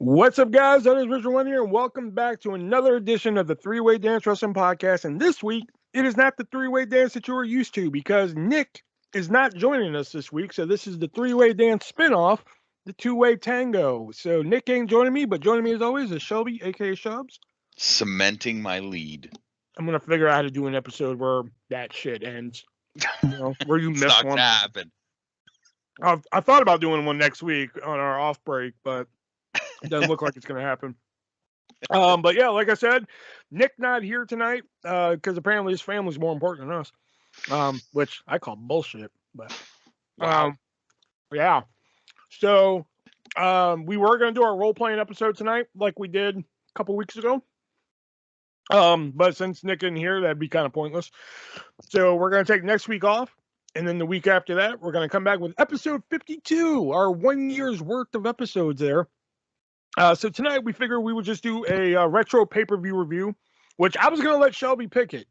What's up, guys? ArtistVersion1 here, and welcome back to another edition of the Three-Way Dance Wrestling Podcast. And this week, it is not the three-way dance that you are used to because Nick is not joining us this week. So this is the three-way dance spinoff, the two-way tango. So Nick ain't joining me, but joining me as always is Shelby, aka Shubz. Cementing my lead. I'm gonna figure out how to do an episode where that shit ends. You know, where you It's miss not one. gonna happen. I thought about doing one next week on our off break, but it doesn't look like it's going to happen. But yeah, like I said, Nick not here tonight because apparently his family's more important than us, which I call bullshit. But Wow. yeah. So we were going to do our role-playing episode tonight like we did a couple weeks ago. But since Nick isn't here, that'd be kind of pointless. So we're going to take next week off. And then the week after that, we're going to come back with episode 52, our 1 year's worth of episodes there. So tonight we figured we would just do a retro pay-per-view review, which I was going to let Shelby pick it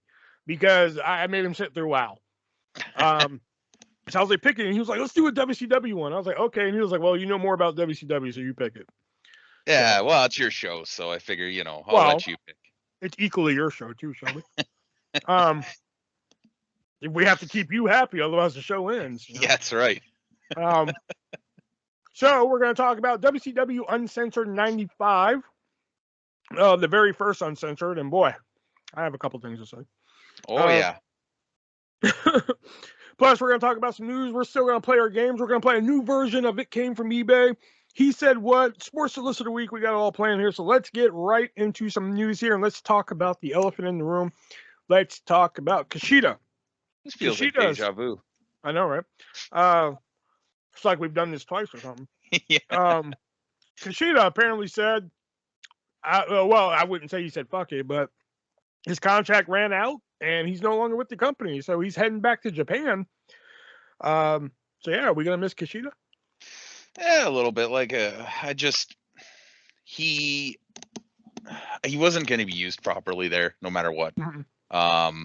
because I made him sit through WoW. So I was like, pick it. And he was like, let's do a WCW one. I was like, okay. And he was like, well, you know more about WCW, so you pick it. Yeah, well, it's your show, so I figure, I'll let you pick. It's equally your show too, Shelby. We have to keep you happy, otherwise the show ends. Yeah, that's right. So we're going to talk about WCW Uncensored 95, the very first Uncensored, and boy, I have a couple things to say. Oh, yeah. Plus, we're going to talk about some news. We're still going to play our games. We're going to play a new version of It Came From eBay. He Said What? Sports Solicitor Week. We got it all planned here. So let's get right into some news here, and let's talk about the elephant in the room. Let's talk about Kushida. This feels like deja vu. I know, right? It's like we've done this twice or something. Yeah. Kushida apparently said, I wouldn't say he said fuck it, but his contract ran out and he's no longer with the company. So he's heading back to Japan. So yeah, are we going to miss Kushida? Yeah, a little bit. Like, he wasn't going to be used properly there, no matter what. Mm-hmm.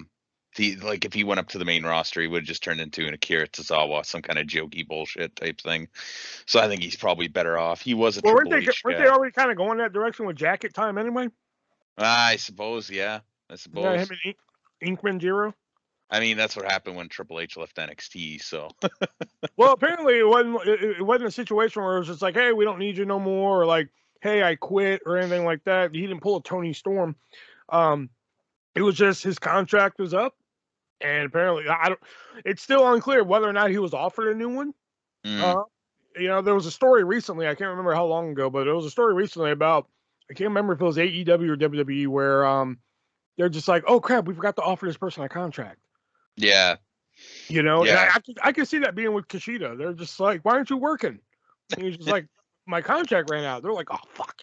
If he went up to the main roster, he would have just turned into an Akira Tozawa, some kind of jokey bullshit type thing. So I think he's probably better off. He was a Triple H guy. Weren't they already kind of going that direction with Jacket Time anyway? I suppose, yeah. Yeah, him and Inkman Jiro. I mean, that's what happened when Triple H left NXT. So, well, apparently it wasn't a situation where it was just like, hey, we don't need you no more, or like, hey, I quit, or anything like that. He didn't pull a Tony Storm. It was just his contract was up. And apparently, it's still unclear whether or not he was offered a new one. There was a story recently, I can't remember how long ago, but it was a story recently about, I can't remember if it was AEW or WWE, where they're just like, oh crap, we forgot to offer this person a contract. Yeah. Yeah. And I can see that being with Kushida. They're just like, why aren't you working? And he's just like, my contract ran out. They're like, oh fuck.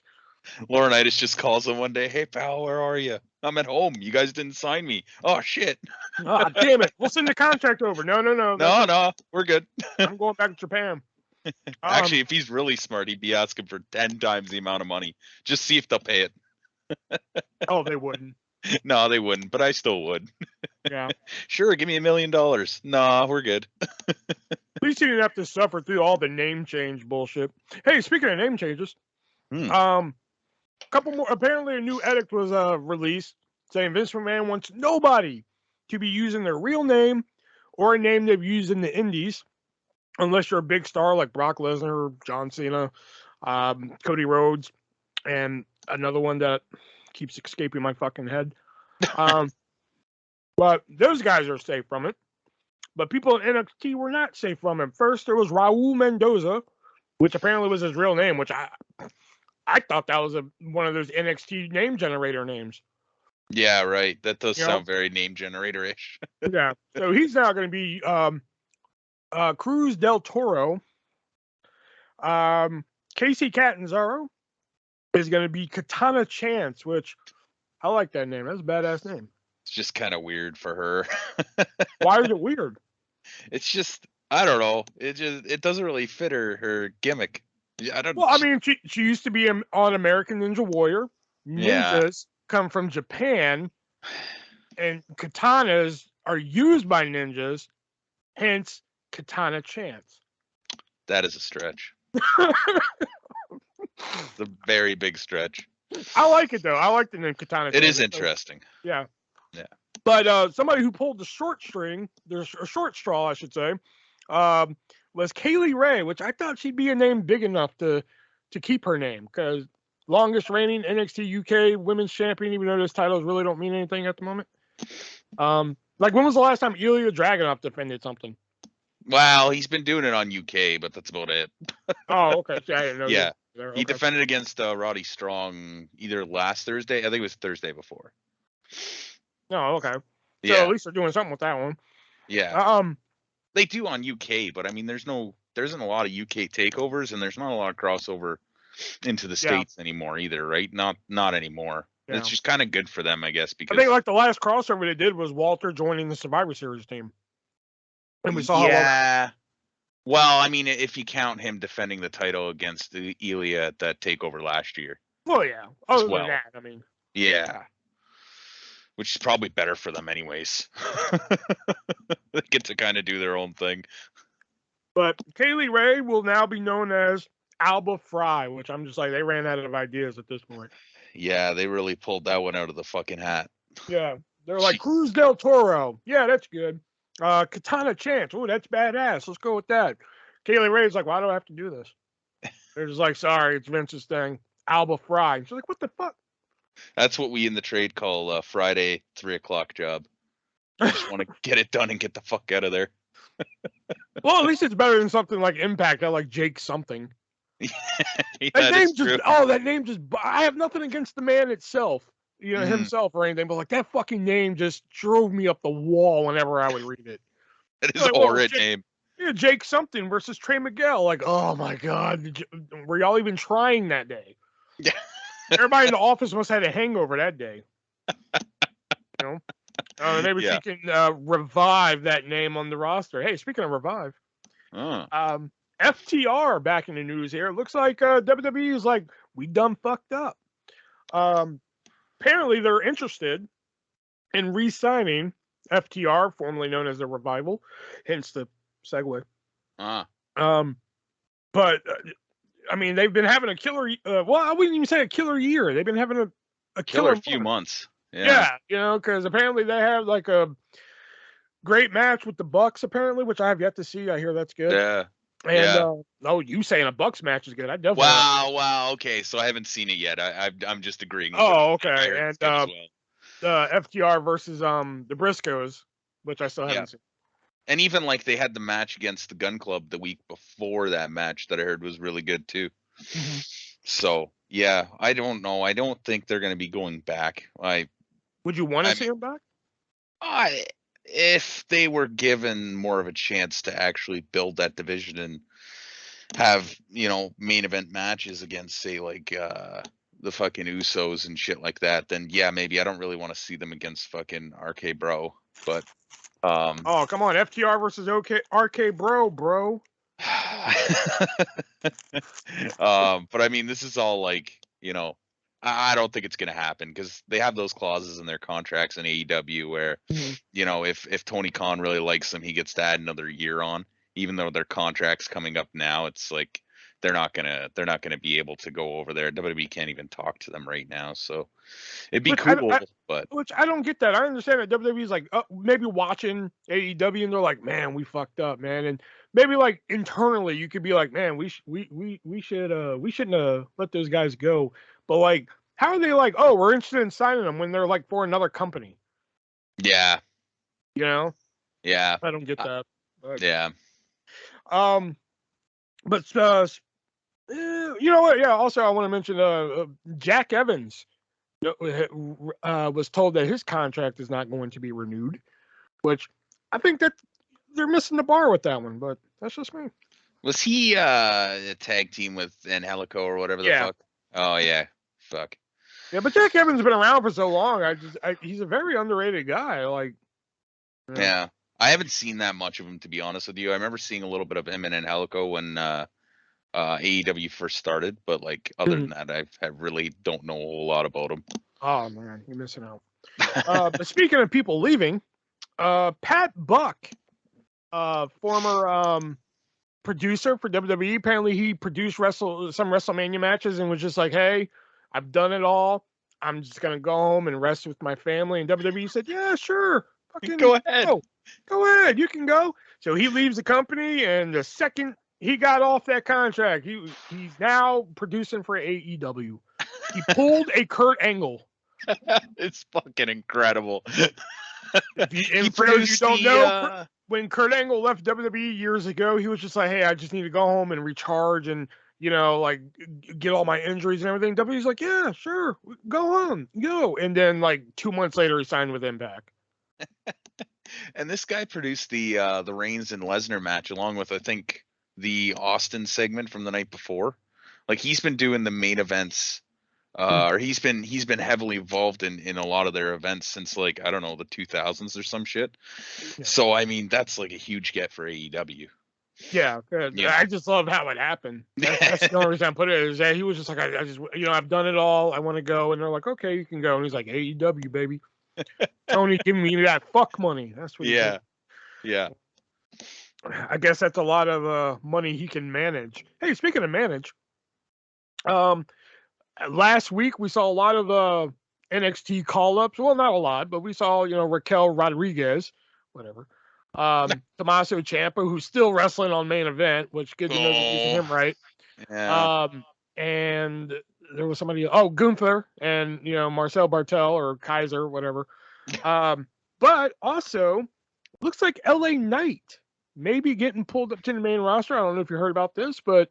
Laurinaitis just calls him one day, hey pal, where are you? I'm at home. You guys didn't sign me. Oh shit. Oh, damn it. We'll send the contract over. No. No, we're good. I'm going back to Japan. Actually, if he's really smart, he'd be asking for 10 times the amount of money. Just see if they'll pay it. Oh, they wouldn't. No, they wouldn't, but I still would. Yeah. Sure, give me $1 million. Nah, we're good. At least he didn't have to suffer through all the name change bullshit. Hey, speaking of name changes, couple more. Apparently, a new edict was released saying Vince McMahon wants nobody to be using their real name or a name they've used in the indies, unless you're a big star like Brock Lesnar, John Cena, Cody Rhodes, and another one that keeps escaping my fucking head. But those guys are safe from it. But people in NXT were not safe from it. First, there was Raul Mendoza, which apparently was his real name, which I thought that was one of those NXT name generator names. Yeah, right. That does sound very name generator-ish. Yeah. So he's now going to be Cruz del Toro. Casey Catanzaro is going to be Katana Chance, which I like that name. That's a badass name. It's just kind of weird for her. Why is it weird? It's just, I don't know. It doesn't really fit her gimmick. I don't. Well, I mean, she used to be on American Ninja Warrior. Ninjas come from Japan, and katanas are used by ninjas. Hence, Katana Chance. That is a stretch. It's a very big stretch. I like it though. I like the name Katana. It is interesting. Yeah. Yeah. But somebody who pulled the short string, there's a short straw, I should say, was Kaylie Ray, which I thought she'd be a name big enough to keep her name, because longest reigning NXT UK Women's Champion, even though those titles really don't mean anything at the moment. Like, when was the last time Ilya Dragunov defended something? Well, he's been doing it on UK, but that's about it. Oh, okay. See, I didn't know. Yeah. Okay. He defended against Roddy Strong either last Thursday. I think it was Thursday before. Oh, okay. So Yeah. at least they're doing something with that one. Yeah. They do on UK, but I mean, there isn't a lot of UK takeovers, and there's not a lot of crossover into the States anymore either, right? Not anymore. Yeah. It's just kind of good for them, I guess, because I think like the last crossover they did was Walter joining the Survivor Series team. And we saw well, I mean, if you count him defending the title against Ilya at that takeover last year. Well, yeah. Other than that, I mean. Yeah. Which is probably better for them anyways. They get to kind of do their own thing. But Kaylie Ray will now be known as Alba Fry, which I'm just like, they ran out of ideas at this point. Yeah, they really pulled that one out of the fucking hat. Yeah. They're like, Cruz del Toro. Yeah, that's good. Katana Chance. Oh, that's badass. Let's go with that. Kaylie Ray's like, why do I have to do this? They're just like, sorry, it's Vince's thing. Alba Fry. She's like, what the fuck? That's what we in the trade call Friday 3:00 job. I just want to get it done and get the fuck out of there. Well, at least it's better than something like Impact. I like Jake something. That name just. I have nothing against the man itself, himself or anything, but like that fucking name just drove me up the wall whenever I would read it. That is a horrid name. Yeah, Jake something versus Trey Miguel. Like, oh my god, were y'all even trying that day? Yeah. Everybody in the office must have had a hangover that day. Maybe she can revive that name on the roster. Hey, speaking of revive, FTR back in the news here. It looks like WWE is like, we done fucked up. Apparently, they're interested in re-signing FTR, formerly known as the Revival, hence the segue. But I mean, they've been having a killer. Well, I wouldn't even say a killer year. They've been having a killer few months. Yeah, because apparently they have like a great match with the Bucks, apparently, which I have yet to see. I hear that's good. Yeah. And you saying a Bucks match is good? I definitely. Wow. Okay, so I haven't seen it yet. I'm just agreeing. Okay. And FTR versus the Briscoes, which I still haven't seen. And even like they had the match against the Gun Club the week before that match that I heard was really good too. Mm-hmm. So yeah, I don't know. I don't think they're going to be going back. Would you want to see them back? If they were given more of a chance to actually build that division and have, main event matches against, say, like the fucking Usos and shit like that, then yeah, maybe I don't really want to see them against fucking RK Bro. But oh, come on, FTR versus RK Bro. But I mean, this is all like, I don't think it's going to happen because they have those clauses in their contracts in AEW where, if Tony Khan really likes them, he gets to add another year on, even though their contract's coming up now. It's like, they're not going to be able to go over there. WWE can't even talk to them right now. So it'd be cool, which I don't get that. I understand that WWE's like maybe watching AEW and they're like, man, we fucked up, man. And maybe like internally you could be like, man, we shouldn't have let those guys go. But like, how are they like, oh, we're interested in signing them when they're like for another company? Yeah. Yeah. I don't get that. But, yeah. But you know what? Yeah. Also, I want to mention Jack Evans was told that his contract is not going to be renewed, which I think that they're missing the bar with that one. But that's just me. Was he a tag team with Angelico or whatever the fuck? Oh yeah, fuck. Yeah, but Jack Evans has been around for so long. He's a very underrated guy. Like, yeah, I haven't seen that much of him, to be honest with you. I remember seeing a little bit of him in Angelico when AEW first started, but like other than that, I really don't know a whole lot about him. Oh man, you're missing out. But speaking of people leaving, Pat Buck, former producer for WWE. Apparently, he produced some WrestleMania matches and was just like, "Hey, I've done it all. I'm just gonna go home and rest with my family." And WWE said, "Yeah, sure, fucking Go ahead. go ahead, you can go." So he leaves the company, and the second he got off that contract, he's now producing for AEW. He pulled a Kurt Angle. It's fucking incredible. And for those you don't know, when Kurt Angle left WWE years ago, he was just like, "Hey, I just need to go home and recharge and, like get all my injuries and everything." WWE's like, "Yeah, sure, go on, go." And then like 2 months later, he signed with Impact. And this guy produced the Reigns and Lesnar match along with, I think, the Austin segment from the night before. Like, he's been doing the main events. Or he's been heavily involved in a lot of their events since, like, I don't know, the 2000s or some shit. Yeah. So I mean, that's like a huge get for AEW. Yeah, good. Yeah. I just love how it happened. That's the only reason I put it, is that he was just like, I just, I've done it all. I want to go, and they're like, "Okay, you can go." And he's like, "AEW, baby." Tony, give me that fuck money. That's what. Yeah, yeah. I guess that's a lot of money he can manage. Hey, speaking of manage, last week we saw a lot of NXT call-ups. Well, not a lot, but we saw, Raquel Rodriguez, whatever. Tommaso Ciampa, who's still wrestling on main event, which good to know they're using him right. Yeah. And there was somebody, Gunther and, Marcel Bartel or Kaiser, whatever. But also looks like LA Knight maybe getting pulled up to the main roster. I don't know if you heard about this, but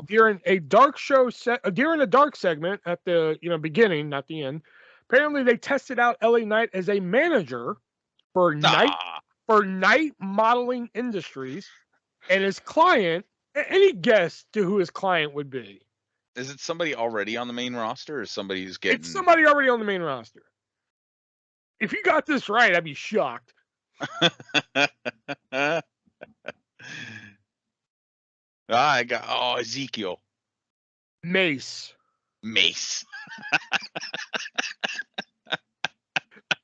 during a dark segment at the beginning, not the end, apparently they tested out LA Knight as a manager for Night Modeling Industries, and his client. Any guess to who his client would be? Is it somebody already on the main roster, or somebody who's getting? It's somebody already on the main roster. If you got this right, I'd be shocked. I got Ezekiel. Mace.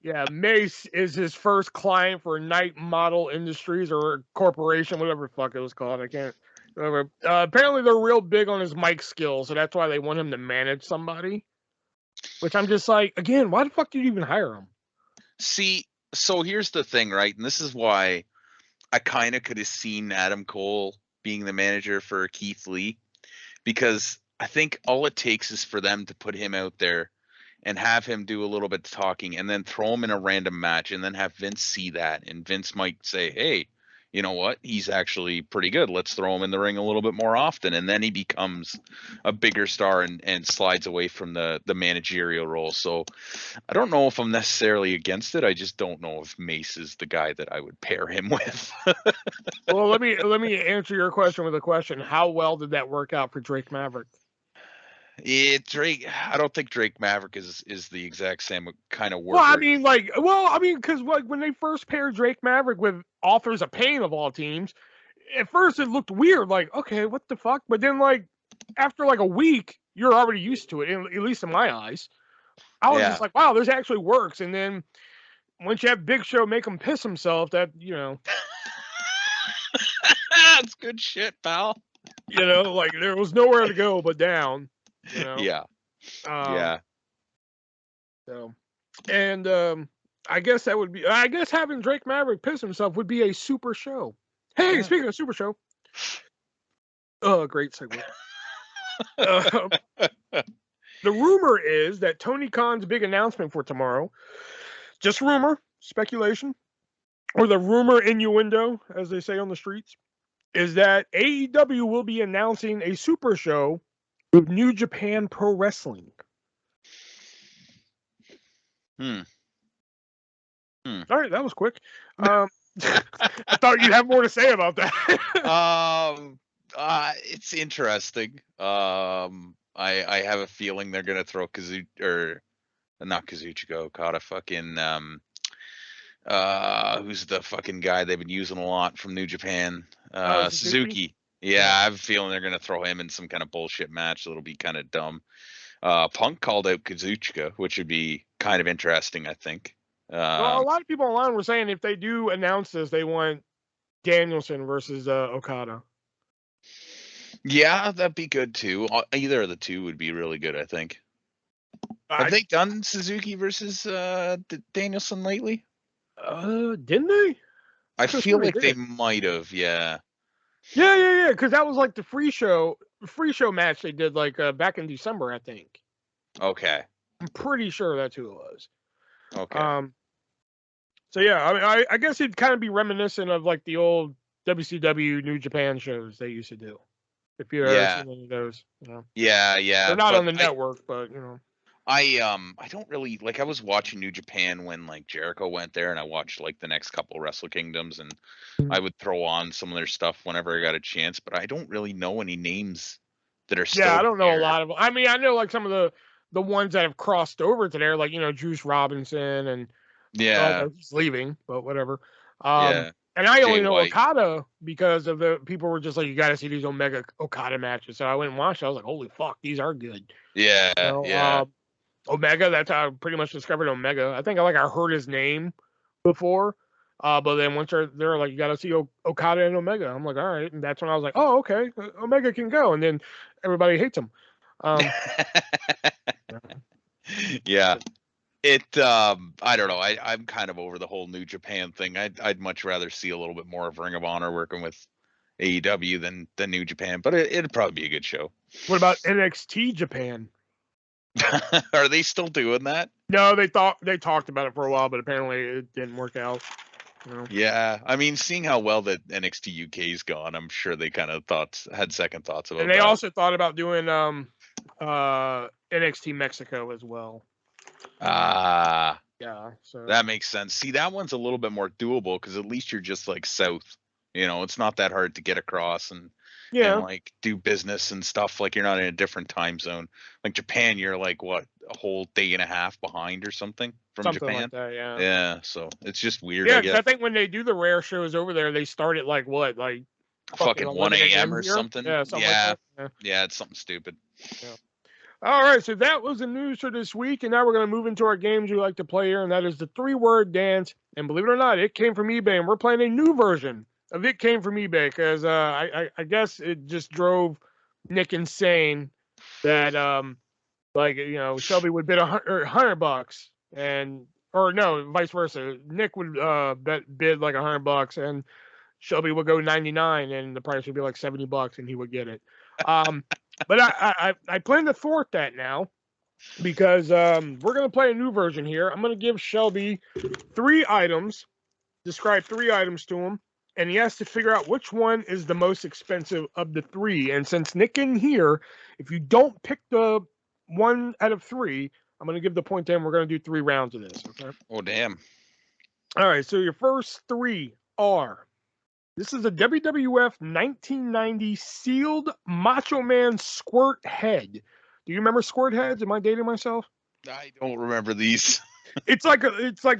Yeah, Mace is his first client for Night Model Industries or Corporation, whatever the fuck it was called. I can't remember. Apparently, they're real big on his mic skills, so that's why they want him to manage somebody. Which I'm just like, again, why the fuck did you even hire him? See, so here's the thing, right? And this is why I kind of could have seen Adam Cole being the manager for Keith Lee, because I think all it takes is for them to put him out there and have him do a little bit of talking and then throw him in a random match and then have Vince see that. And Vince might say, "Hey, you know what? He's actually pretty good. Let's throw him in the ring a little bit more often." And then he becomes a bigger star and slides away from the managerial role. So I don't know if I'm necessarily against it. I just don't know if Mace is the guy that I would pair him with. Well, let me answer your question with a question. How well did that work out for Drake Maverick? Drake, I don't think Drake Maverick is the exact same kind of worker. Well, I mean, because when they first paired Drake Maverick with Authors of Pain of all teams, at first it looked weird, like, okay, what the fuck? But then, like, after like a week, you're already used to it, at least in my eyes. I was just like, wow, this actually works. And then once you have Big Show make him piss himself, that, that's good shit, pal. Like, there was nowhere to go but down. Yeah. So, and I guess that would be. I guess having Drake Maverick piss himself would be a super show. Hey, speaking of super show, great segue. The rumor is that Tony Khan's big announcement for tomorrow, just rumor, speculation, or the rumor innuendo, as they say on the streets, is that AEW will be announcing a super show with New Japan Pro Wrestling. All right, that was quick. I thought you'd have more to say about that. It's interesting. I have a feeling they're gonna throw Okada fucking who's the fucking guy they've been using a lot from New Japan? Suzuki. Yeah, I have a feeling they're gonna throw him in some kind of bullshit match that'll be kind of dumb. Punk called out Kazuchika, which would be kind of interesting, I think. Well, a lot of people online were saying if they do announce this, they want Danielson versus Okada. Yeah, that'd be good too. Either of the two would be really good, I think. Have they done Suzuki versus Danielson lately? Didn't they? I Could've feel sworn like they did. might have. Yeah. Yeah. Because that was like the free show match they did like back in December, I think. Okay. I'm pretty sure that's who it was. Okay. So yeah, I mean, I guess it'd kind of be reminiscent of like the old WCW New Japan shows they used to do. If you've ever Yeah. seen any of those, you know. Yeah. They're not But on the network, but you know. I don't really like. I was watching New Japan when like Jericho went there, and I watched like the next couple Wrestle Kingdoms, and I would throw on some of their stuff whenever I got a chance. But I don't really know any names that are Yeah, still I don't know a there. lot of them. I mean, I know like some of the ones that have crossed over to there, like you know Juice Robinson and Yeah. although he's leaving, but whatever. Yeah. And I only Jay know White. Okada because of the people were just like, you got to see these Omega Okada matches. So I went and watched. I was like, holy fuck, these are good. Yeah. You know, Yeah. Omega. That's how I pretty much discovered Omega. I think I heard his name before, but then once they're like, you got to see Okada and Omega. I'm like, all right, and that's when I was like, oh, okay, Omega can go, and then everybody hates him. Yeah. I don't know. I'm kind of over the whole New Japan thing. I'd much rather see a little bit more of Ring of Honor working with AEW than New Japan, but it'd probably be a good show. What about NXT Japan? Are they still doing that? No, they talked about it for a while, but apparently it didn't work out. You know? Yeah, I mean, seeing how well that NXT UK's gone, I'm sure they kind of had second thoughts about And they that. also thought about doing NXT Mexico as well. Ah, yeah, so that makes sense. See, that one's a little bit more doable because at least you're just like south. You know, it's not that hard to get across and like do business and stuff. Like you're not in a different time zone. Like Japan, you're like what, a whole day and a half behind or something from something Japan. like that. Yeah. Yeah, so it's just weird. Yeah, I because guess. I think when they do the rare shows over there, they start at like what, like fucking Fucking 1 11 a.m. or here. something. Yeah, something Yeah. like that. Yeah, it's something stupid. Yeah. All right, so that was the news for this week, and now we're going to move into our games we like to play here, and that is the 3-word dance. And believe it or not, it came from eBay, and we're playing a new version of It Came From eBay because I guess it just drove Nick insane that like you know Shelby would bid $100 and or no, vice versa. Nick would bid like $100 and Shelby would go 99 and the price would be like $70 and he would get it. But I plan to thwart that now because we're gonna play a new version here. I'm gonna give Shelby 3 items, describe 3 items to him, and he has to figure out which one is the most expensive of the 3. And since Nick in here, if you don't pick the 1 out of 3, I'm gonna give the point to him. We're gonna do 3 rounds of this. Okay. Oh damn. All right. So your first 3 are. This is a WWF 1990 sealed Macho Man squirt head. Do you remember squirt heads? Am I dating myself? I don't remember these. It's like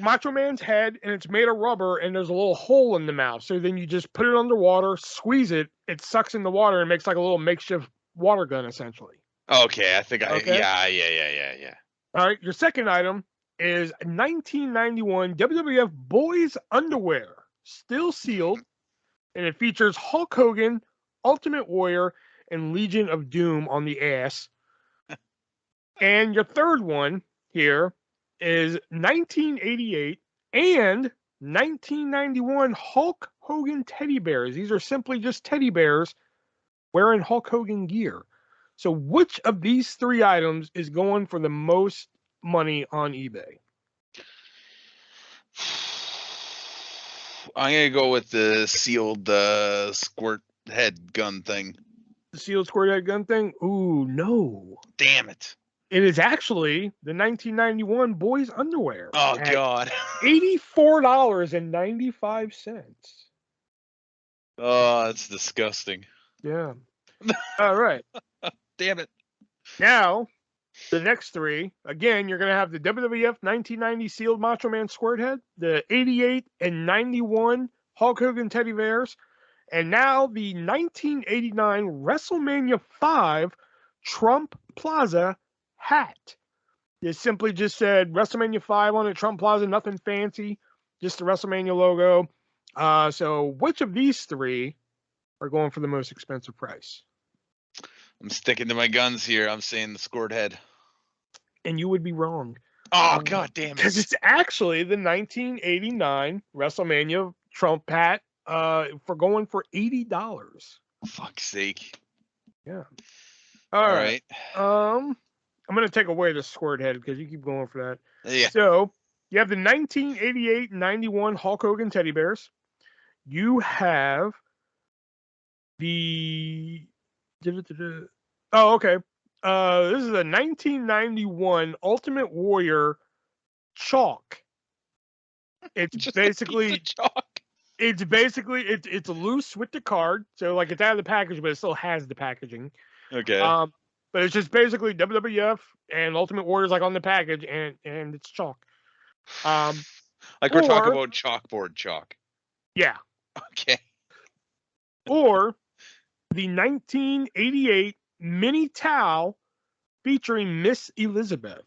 Macho Man's head, and it's made of rubber, and there's a little hole in the mouth. So then you just put it underwater, squeeze it, it sucks in the water, and makes like a little makeshift water gun, essentially. Okay, I think Okay. Yeah. All right, your second item is 1991 WWF Boys Underwear, still sealed. And it features Hulk Hogan, Ultimate Warrior, and Legion of Doom on the ass. And your third one here is 1988 and 1991 Hulk Hogan teddy bears. These are simply just teddy bears wearing Hulk Hogan gear. So which of these 3 items is going for the most money on eBay? I'm gonna go with the sealed squirt head gun thing. The sealed squirt head gun thing? Ooh, no. Damn it. It is actually the 1991 boys underwear. Oh God. $84.95. Oh, that's disgusting. Yeah. All right. Damn it. Now, the next 3, again, you're going to have the WWF 1990 sealed Macho Man squirt head, the 88 and 91 Hulk Hogan teddy bears, and now the 1989 WrestleMania 5 Trump Plaza hat. It simply just said WrestleMania 5 on it, Trump Plaza, nothing fancy, just the WrestleMania logo. So which of these 3 are going for the most expensive price? I'm sticking to my guns here. I'm saying the scored head. And you would be wrong. Oh, god damn it. Because it's actually the 1989 WrestleMania Trump hat for going for $80. Fuck's sake. Yeah. All right. I'm going to take away the squared head because you keep going for that. Yeah. So you have the 1988-91 Hulk Hogan teddy bears. You have the... Oh, okay. This is a 1991 Ultimate Warrior chalk. It's Just basically chalk. It's loose with the card, so like it's out of the package, but it still has the packaging. Okay. But it's just basically WWF and Ultimate Warriors like on the package, and it's chalk. Like we're talking about chalkboard chalk. Yeah. Okay. Or the 1988 mini towel featuring Miss Elizabeth.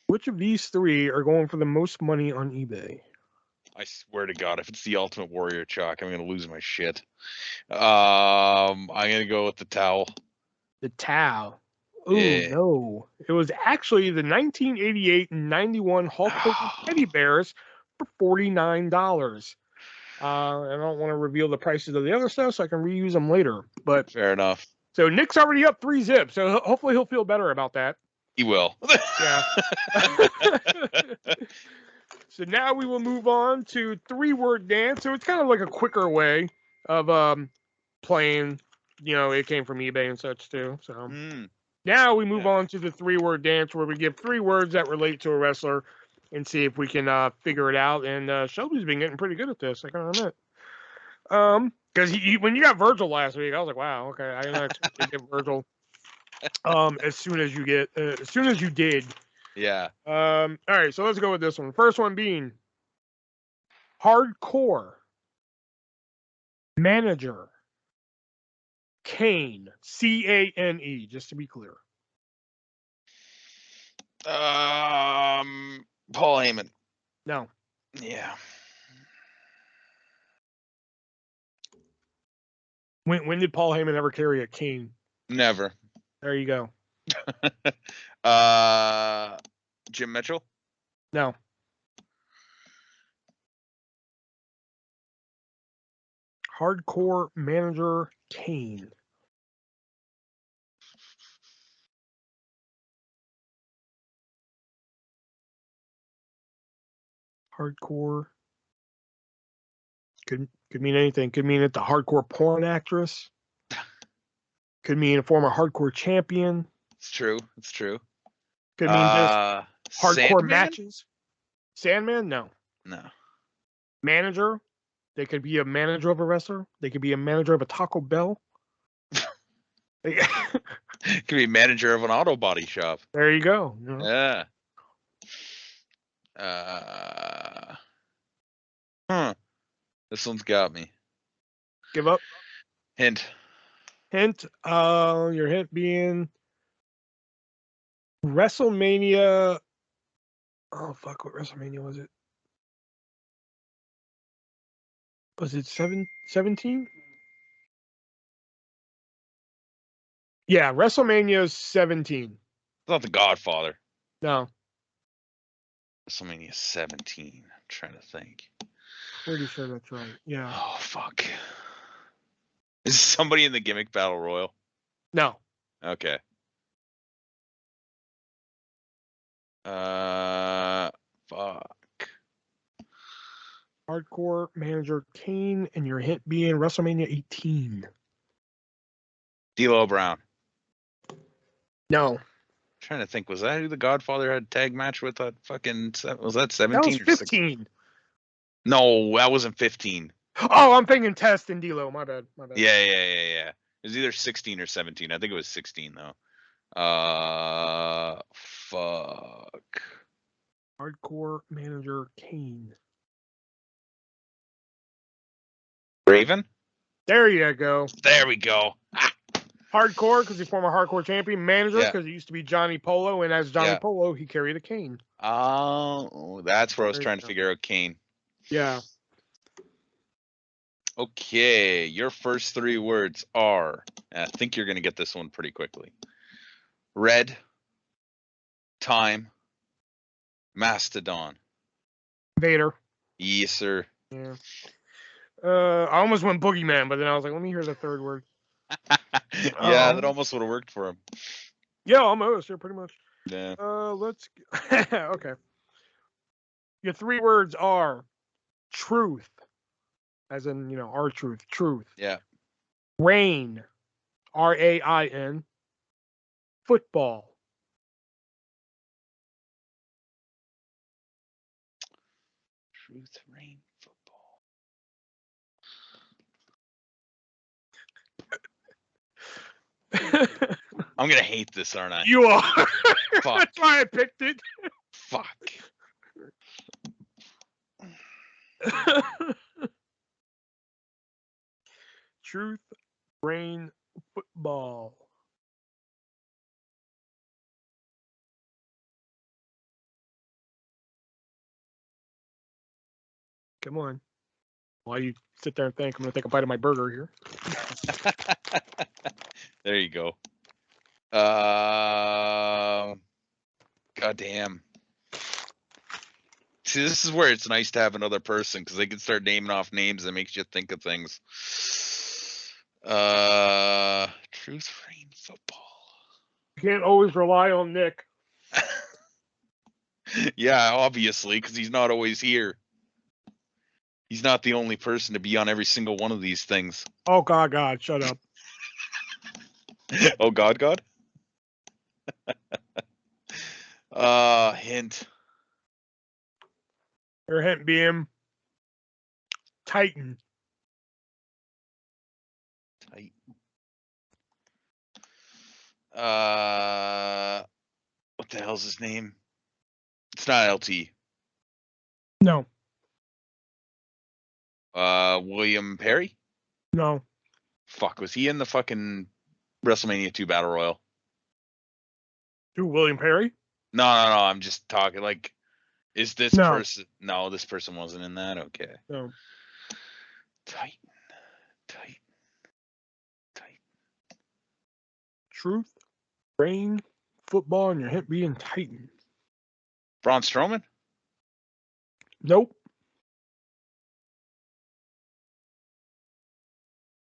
Which of these three are going for the most money on eBay? I swear to God, if it's the Ultimate Warrior chalk, I'm gonna lose my shit. I'm gonna go with the towel. The towel. Oh no! It was actually the 1988 and 91 Hulk Hogan teddy bears for $49. I don't want to reveal the prices of the other stuff, so I can reuse them later. But fair enough. So Nick's already up 3-0, so hopefully he'll feel better about that. He will. Yeah. So now we will move on to 3-word dance. So it's kind of like a quicker way of playing. You know, it came from eBay and such too. So now we move on to the 3-word dance, where we give 3 words that relate to a wrestler and see if we can figure it out. And Shubz been getting pretty good at this, I gotta admit. Because when you got Virgil last week, I was like, wow, okay, I didn't expect to get Virgil. As soon as you did. Yeah. All right, so let's go with this one. First one being hardcore manager Kane, CANE, just to be clear. Paul Heyman. No. Yeah. When did Paul Heyman ever carry a cane? Never. There you go. Jim Mitchell? No. Hardcore manager Kane. Hardcore. Could mean anything. Could mean it's a hardcore porn actress. Could mean a former hardcore champion. It's true. It's true. Could mean just hardcore Sandman? matches. Sandman? No. No. Manager? They could be a manager of a wrestler. They could be a manager of a Taco Bell. Could be manager of an auto body shop. There you go. Yeah. This one's got me. Give up. Hint. Your hint being WrestleMania. Oh fuck! What WrestleMania was it? Was it 17? Yeah, WrestleMania 17. It's not the Godfather. No. WrestleMania 17. I'm trying to think. Pretty sure that's right. Yeah. Oh fuck. Is somebody in the gimmick battle royal? No. Okay. Fuck. Hardcore manager Kane, and your hint being WrestleMania 18. D'Lo Brown. No. I'm trying to think. Was that who the Godfather had a tag match with? That fucking was that 17 that was 15. or 16? No, that wasn't 15. Oh, I'm thinking Test and D'Lo. My bad. Yeah. It was either 16 or 17. I think it was 16 though. Fuck. Hardcore manager Kane. Raven? There you go. There we go. Hardcore because he's former hardcore champion. Manager because he used to be Johnny Polo, and as Johnny Polo, he carried a cane. Oh, that's where I was trying to figure out Kane. Yeah. Okay, your first 3 words are, and I think you're going to get this one pretty quickly. Red, time, Mastodon. Vader. Yes, sir. Yeah. I almost went boogeyman, but then I was like, let me hear the third word. Yeah, that almost would have worked for him. Yeah, almost. Yeah, pretty much. Yeah. Let's. Okay. Your 3 words are truth, as in our truth. Truth. Yeah. Rain. RAIN. Football. Truth, rain, football. I'm gonna hate this, aren't I? You are. Fuck. That's why I picked it. Fuck. Truth, rain, football. Come on. While you sit there and think, I'm gonna take a bite of my burger here. There you go. Goddamn. See, this is where it's nice to have another person because they can start naming off names that makes you think of things. Truth, rain, football. You can't always rely on Nick. Yeah, obviously, because he's not always here. He's not the only person to be on every single one of these things. Oh God, shut up. Oh God. Hint. Your hint being Titan. Tight. What the hell's his name? It's not LT. No. William Perry? No. Fuck, was he in the fucking WrestleMania 2 Battle Royal? Who, William Perry? No, I'm just talking like, is this person? No, this person wasn't in that. Okay. No. Tight. Truth, rain, football, and your hint being Titan. Braun Strowman? Nope.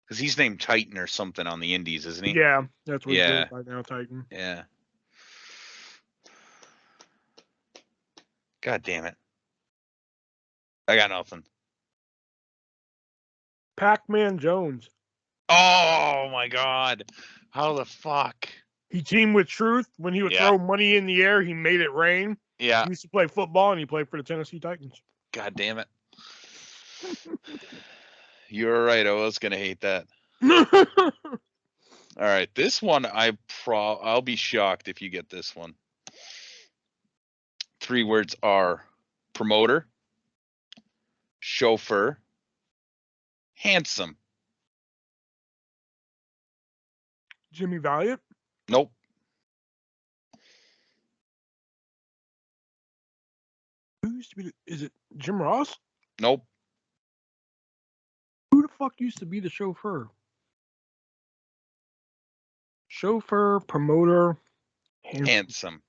Because he's named Titan or something on the Indies, isn't he? Yeah, that's what Yeah. he goes by now, Titan. Yeah. God damn it. I got nothing. Pac-Man Jones. Oh my God. How the fuck? He teamed with Truth. When he would throw money in the air, he made it rain. Yeah. He used to play football, and he played for the Tennessee Titans. God damn it. You were right. I was gonna hate that. All right, this one I'll be shocked if you get this one. 3 words are promoter, chauffeur, handsome. Jimmy Valiant? Nope. Who used to be? Is it Jim Ross? Nope. Who the fuck used to be the chauffeur? Chauffeur, promoter, Handsome.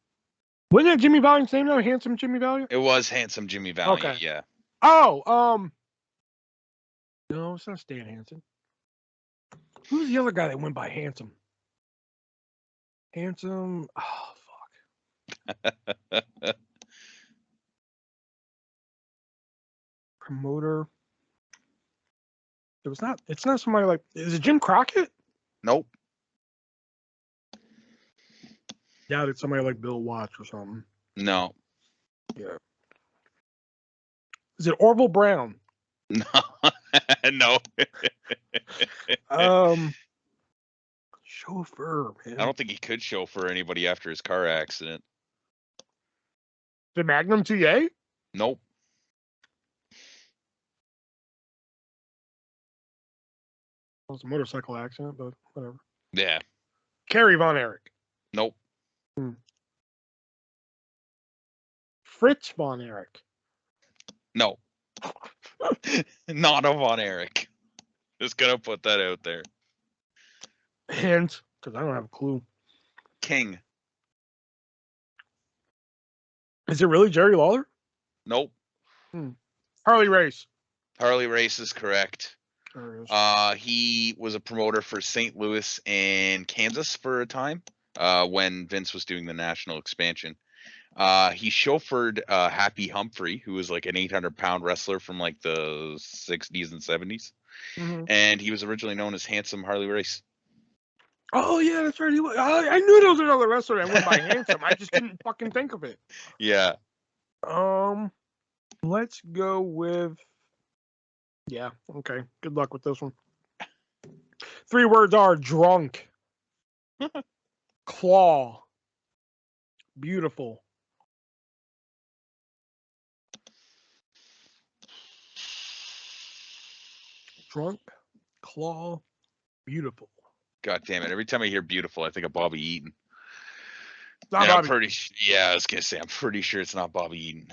Wasn't that Jimmy Valiant's name though? Handsome Jimmy Valiant? It was Handsome Jimmy Valiant, Okay. Yeah. Oh, no, it's not Stan Hansen. Who's the other guy that went by Handsome? Handsome. Oh, fuck. Promoter. It's not somebody like, is it Jim Crockett? Nope. Doubt it's somebody like Bill Watts or something. No. Yeah. Is it Orville Brown? No. No. Chauffeur, man. I don't think he could chauffeur anybody after his car accident. The Magnum TA? Nope. It was a motorcycle accident, but whatever. Yeah. Kerry Von Erich. Nope. Fritz Von Erich. No. Not a Von Erich. Just gonna put that out there. Hint, because I don't have a clue. King. Is it really Jerry Lawler? Nope. Harley Race. Harley Race is correct. There it is. He was a promoter for St. Louis and Kansas for a time when Vince was doing the national expansion. He chauffeured Happy Humphrey, who was like an 800-pound wrestler from like the 60s and 70s. Mm-hmm. And he was originally known as Handsome Harley Race. Oh, yeah, that's right. I knew there was another wrestler that went by Handsome. I just couldn't fucking think of it. Yeah. Let's go with... Yeah, okay. Good luck with this one. 3 words are drunk, claw, beautiful. Drunk, claw, beautiful. God damn it. Every time I hear beautiful, I think of Bobby Eaton. Not And Bobby. I was going to say, I'm pretty sure it's not Bobby Eaton.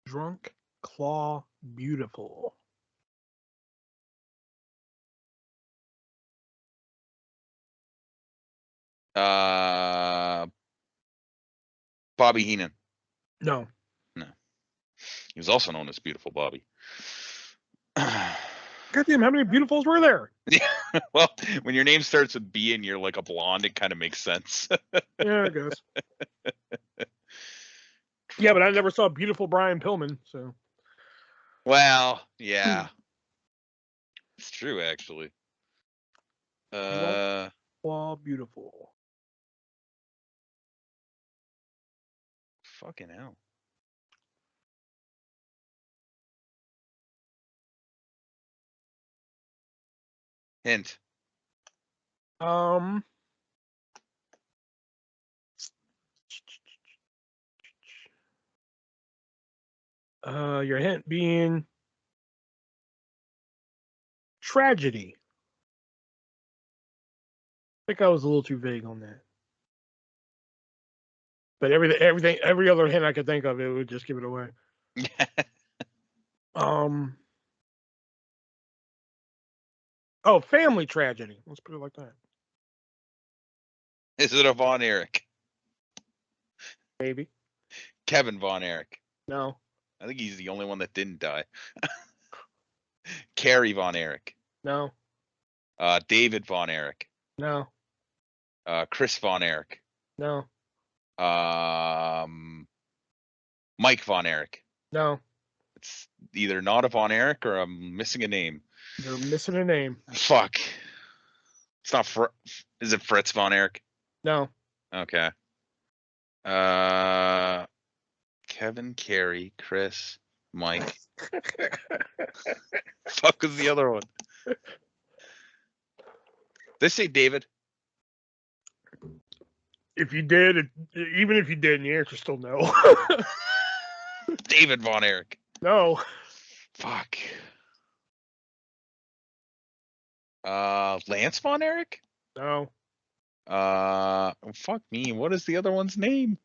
Drunk, claw, beautiful. Bobby Heenan. No. He was also known as Beautiful Bobby. Goddamn, how many beautifuls were there? Yeah, well, when your name starts with B and you're like a blonde, it kind of makes sense. Yeah, I guess. Yeah, but I never saw beautiful Brian Pillman, so. Well, yeah. It's true, actually. Claw, beautiful. Fucking hell. Hint. Your hint being tragedy. I think I was a little too vague on that. But every other hint I could think of, it would just give it away. Oh, family tragedy. Let's put it like that. Is it a Von Erich? Maybe. Kevin Von Erich. No. I think he's the only one that didn't die. Carrie Von Erich. No. David Von Erich. No. Chris Von Erich. No. Mike Von Erich. No. It's either not a Von Erich or I'm missing a name. You're missing a name. Fuck. It's not is it Fritz Von Erich? No. Okay. Kevin, Carrie, Chris, Mike. Fuck was the other one? They say David. If you did, even if you didn't, the answer's still no. David Von Erich. No. Fuck. Lance Von Erich? No. Fuck me. What is the other one's name?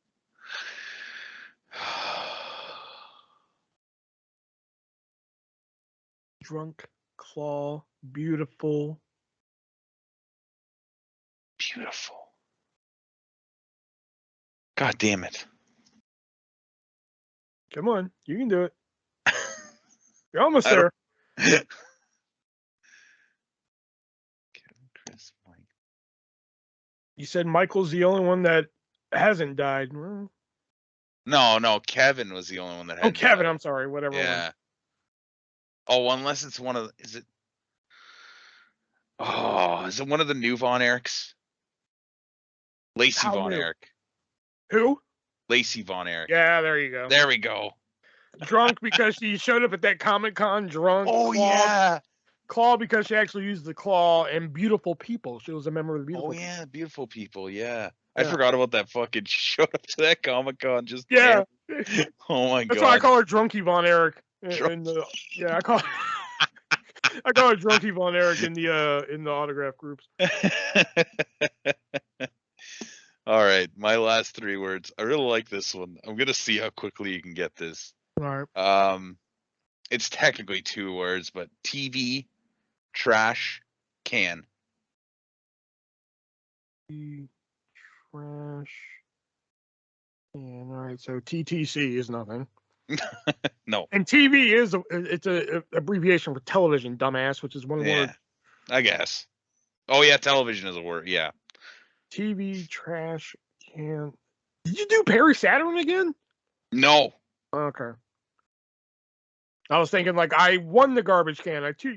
Drunk, claw, beautiful. Beautiful. God damn it. Come on, you can do it. You're almost there. Kevin, Chris, Mike. You said Michael's the only one that hasn't died. Well, No, Kevin was the only one that had. oh, Kevin, died. I'm sorry. Whatever. Yeah. Oh, unless it's one of is it? Oh, is it one of the new Von Erichs? Lacey How Von new? Erich. Who? Lacey Von Erich. Yeah, there you go. There we go. Drunk because she showed up at that Comic-Con drunk. Oh, claw, yeah. Claw because she actually used the claw, and beautiful people. She was a member of the beautiful. Oh, yeah, beautiful people. Yeah. Yeah. I forgot about that fucking showed up to that Comic-Con just Yeah. Oh my god. That's why I call her Drunky Von Erich. Yeah, I call I call her Drunky Von Erich in the autograph groups. All right, my last 3 words. I really like this one. I'm gonna see how quickly you can get this. All right. It's technically 2 words, but TV, trash, can. Trash. And all right, so TTC is nothing. No. And TV is it's a abbreviation for television, dumbass, which is one word. I guess. Oh yeah, television is a word. Yeah. TV, trash, can. Did you do Perry Saturn again? No. Okay. I was thinking like I won the garbage can. I too,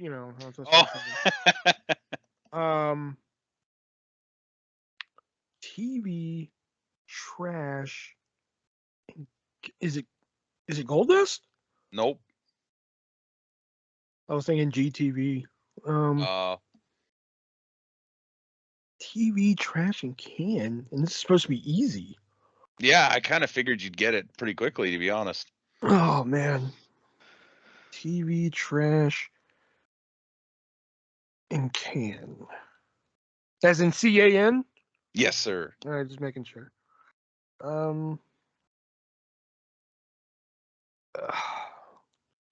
TV, trash. Is it Gold Dust? Nope. I was thinking GTV. TV, trash, and can, and this is supposed to be easy. Yeah, I kind of figured you'd get it pretty quickly, to be honest. Oh man. TV, trash, and can. As in CAN? Yes, sir. All right, just making sure.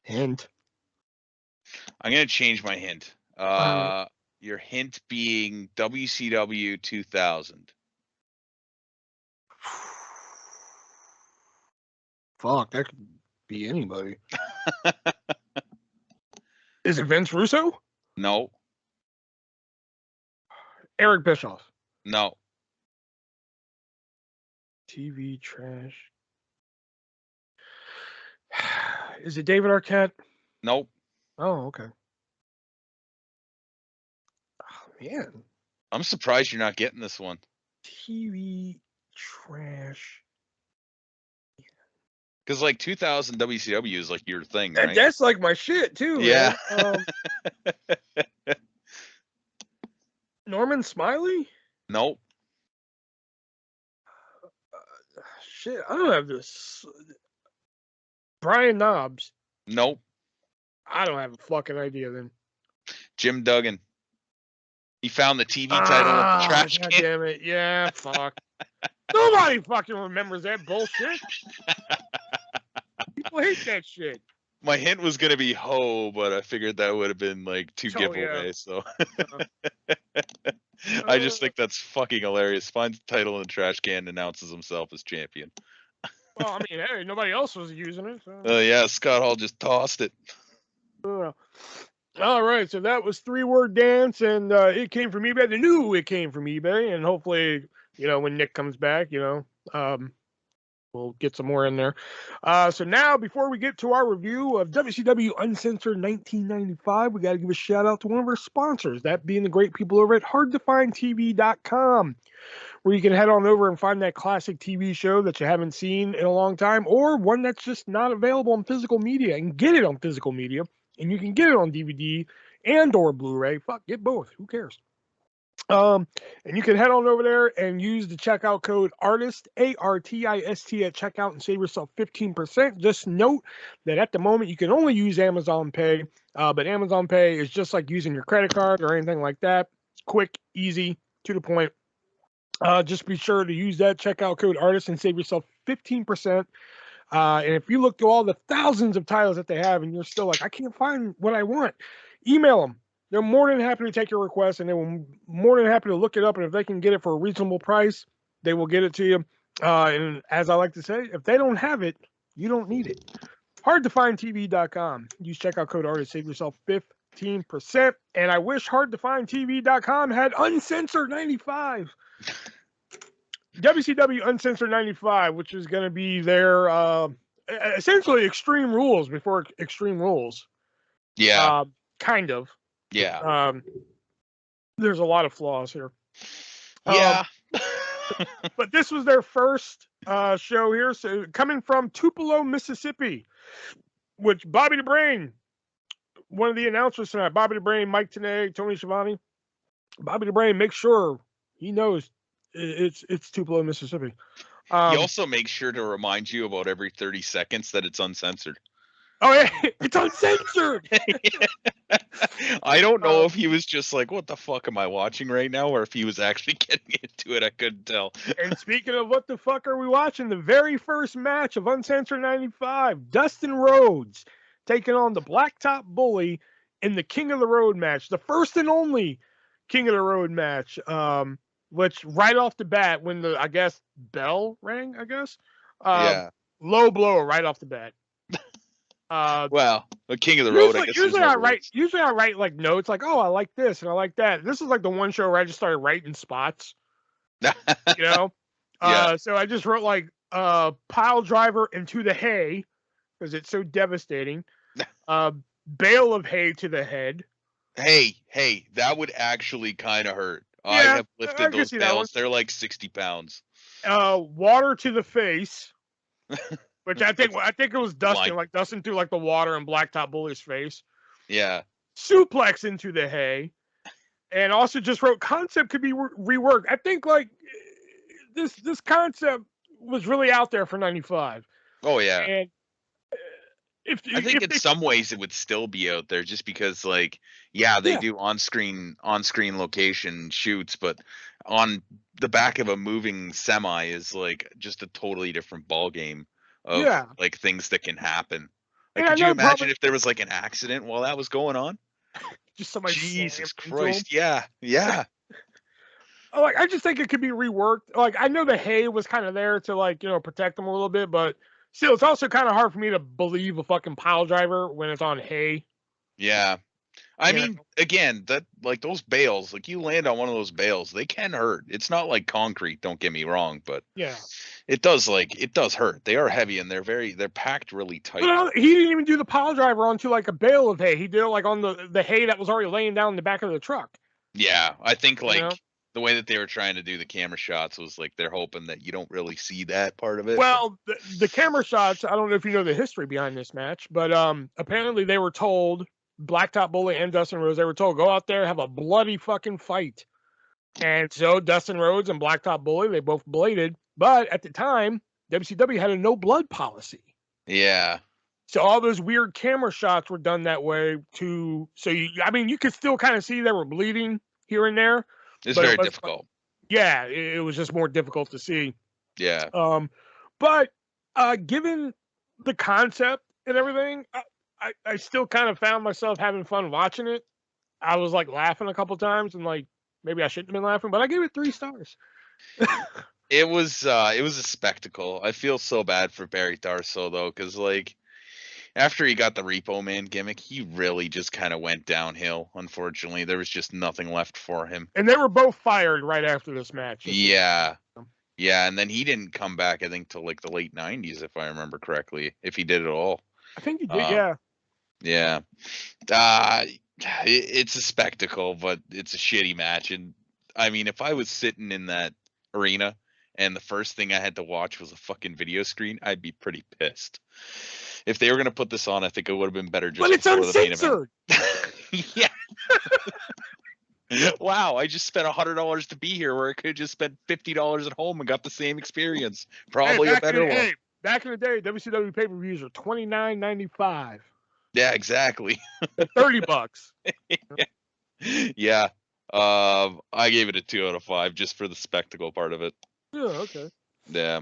Hint. I'm gonna change my hint. Your hint being WCW 2000. Fuck, that could be anybody. Is it Vince Russo? No. Eric Bischoff? No. TV trash. Is it David Arquette? Nope. Oh, okay. Oh, man. I'm surprised you're not getting this one. TV trash. Because like 2000 WCW is like your thing, right? That's like my shit too. Yeah. Norman Smiley? Nope. Shit, I don't have this. Brian Knobs? Nope. I don't have a fucking idea then. Jim Duggan. He found the TV title of the trash God can. damn it. Yeah, fuck. Nobody fucking remembers that bullshit. People hate that shit. My hint was gonna be Ho, but I figured that would have been like too giveaway. So I just think that's fucking hilarious. Finds the title in the trash can, and announces himself as champion. Well, I mean, hey, nobody else was using it. So. Yeah, Scott Hall just tossed it. All right, so that was 3-word dance, and it came from eBay. They knew it came from eBay, and hopefully, when Nick comes back, we'll get some more in there. So now, before we get to our review of WCW Uncensored 1995, we got to give a shout out to one of our sponsors, that being the great people over at HardToFindTV.com, where you can head on over and find that classic TV show that you haven't seen in a long time, or one that's just not available on physical media, and get it on physical media, and you can get it on DVD and or Blu-ray. Fuck, get both. Who cares? And you can head on over there and use the checkout code ARTIST, ARTIST at checkout, and save yourself 15%. Just note that at the moment you can only use Amazon Pay, but Amazon Pay is just like using your credit card or anything like that. It's quick, easy, to the point. Just be sure to use that checkout code ARTIST and save yourself 15%. And if you look through all the thousands of titles that they have and you're still like, I can't find what I want, email them. They're more than happy to take your request, and they will more than happy to look it up. And if they can get it for a reasonable price, they will get it to you. And as I like to say, if they don't have it, you don't need it. HardToFindTV.com. Use checkout code ARTIST, save yourself 15%. And I wish HardToFindTV.com had Uncensored 95. WCW Uncensored 95, which is going to be their essentially Extreme Rules before Extreme Rules. Yeah. Kind of. Yeah. There's a lot of flaws here. Yeah. But this was their first show here. So coming from Tupelo, Mississippi, which Bobby the Brain, one of the announcers tonight, Bobby the Brain, Mike Tenay, Tony Schiavone. Bobby the Brain, make sure he knows it's Tupelo, Mississippi. He also makes sure to remind you about every 30 seconds that it's uncensored. Oh, yeah, it's uncensored. I don't know if he was just like, what the fuck am I watching right now? Or if he was actually getting into it. I couldn't tell. And speaking of what the fuck are we watching, the very first match of Uncensored 95, Dustin Rhodes taking on the Blacktop Bully in the King of the Road match, the first and only King of the Road match, which right off the bat, when the, I guess, bell rang, I guess, Yeah. low blower right off the bat. Well, the King of the Road, I guess. Usually I write like notes like, oh, I like this and I like that. This is like the one show where I just started writing spots. You know? Yeah. So I just wrote like pile driver into the hay because it's so devastating. Bale of hay to the head. Hey, that would actually kind of hurt. Yeah, I have lifted those bales. They're like 60 pounds. Water to the face. Which I think it was Dustin. Like Dustin threw like the water in Blacktop Bully's face. Yeah. Suplex into the hay. And also just wrote concept could be reworked. I think like this concept was really out there for 95. Oh yeah. And I think in some ways it would still be out there just because like, yeah, they do on-screen location shoots, but on the back of a moving semi is like just a totally different ball game of like things that can happen. Like, could you imagine if there was like an accident while that was going on? Just somebody. Jesus Christ! Yeah. Like I just think it could be reworked. Like I know the hay was kind of there to like protect them a little bit, but still, it's also kind of hard for me to believe a fucking pile driver when it's on hay. Yeah. I mean, again, that like those bales, like you land on one of those bales, they can hurt. It's not like concrete, don't get me wrong, but it does hurt. They are heavy and they're packed really tight. But he didn't even do the pile driver onto like a bale of hay. He did it like on the hay that was already laying down in the back of the truck. Yeah, I think like the way that they were trying to do the camera shots was like they're hoping that you don't really see that part of it. Well, the camera shots, I don't know if you know the history behind this match, but apparently they were told, Blacktop Bully and Dustin Rhodes, they were told, go out there, have a bloody fucking fight. And so Dustin Rhodes and Blacktop Bully, they both bladed. But at the time, WCW had a no blood policy. Yeah. So all those weird camera shots were done that way you could still kind of see they were bleeding here and there. It's very difficult. Yeah, it was just more difficult to see. Yeah. But given the concept and everything, I still kind of found myself having fun watching it. I was like laughing a couple times and like maybe I shouldn't have been laughing, but I gave it 3 stars. It was a spectacle. I feel so bad for Barry Darsow though, because like after he got the Repo Man gimmick, he really just kind of went downhill. Unfortunately, there was just nothing left for him. And they were both fired right after this match. Yeah. Yeah, and then he didn't come back, I think, till like the late 90s, if I remember correctly, if he did at all. I think he did, yeah. Yeah. It's a spectacle, but it's a shitty match. And I mean, if I was sitting in that arena and the first thing I had to watch was a fucking video screen, I'd be pretty pissed. If they were going to put this on, I think it would have been better just but it's before uncensored. The main event. Yeah. Wow, I just spent $100 to be here where I could have just spent $50 at home and got the same experience. Probably a better one. Back in the day, WCW pay-per-views were $29.95. Yeah, exactly. $30. Yeah. I gave it a 2 out of 5 just for the spectacle part of it. Yeah, okay. Yeah.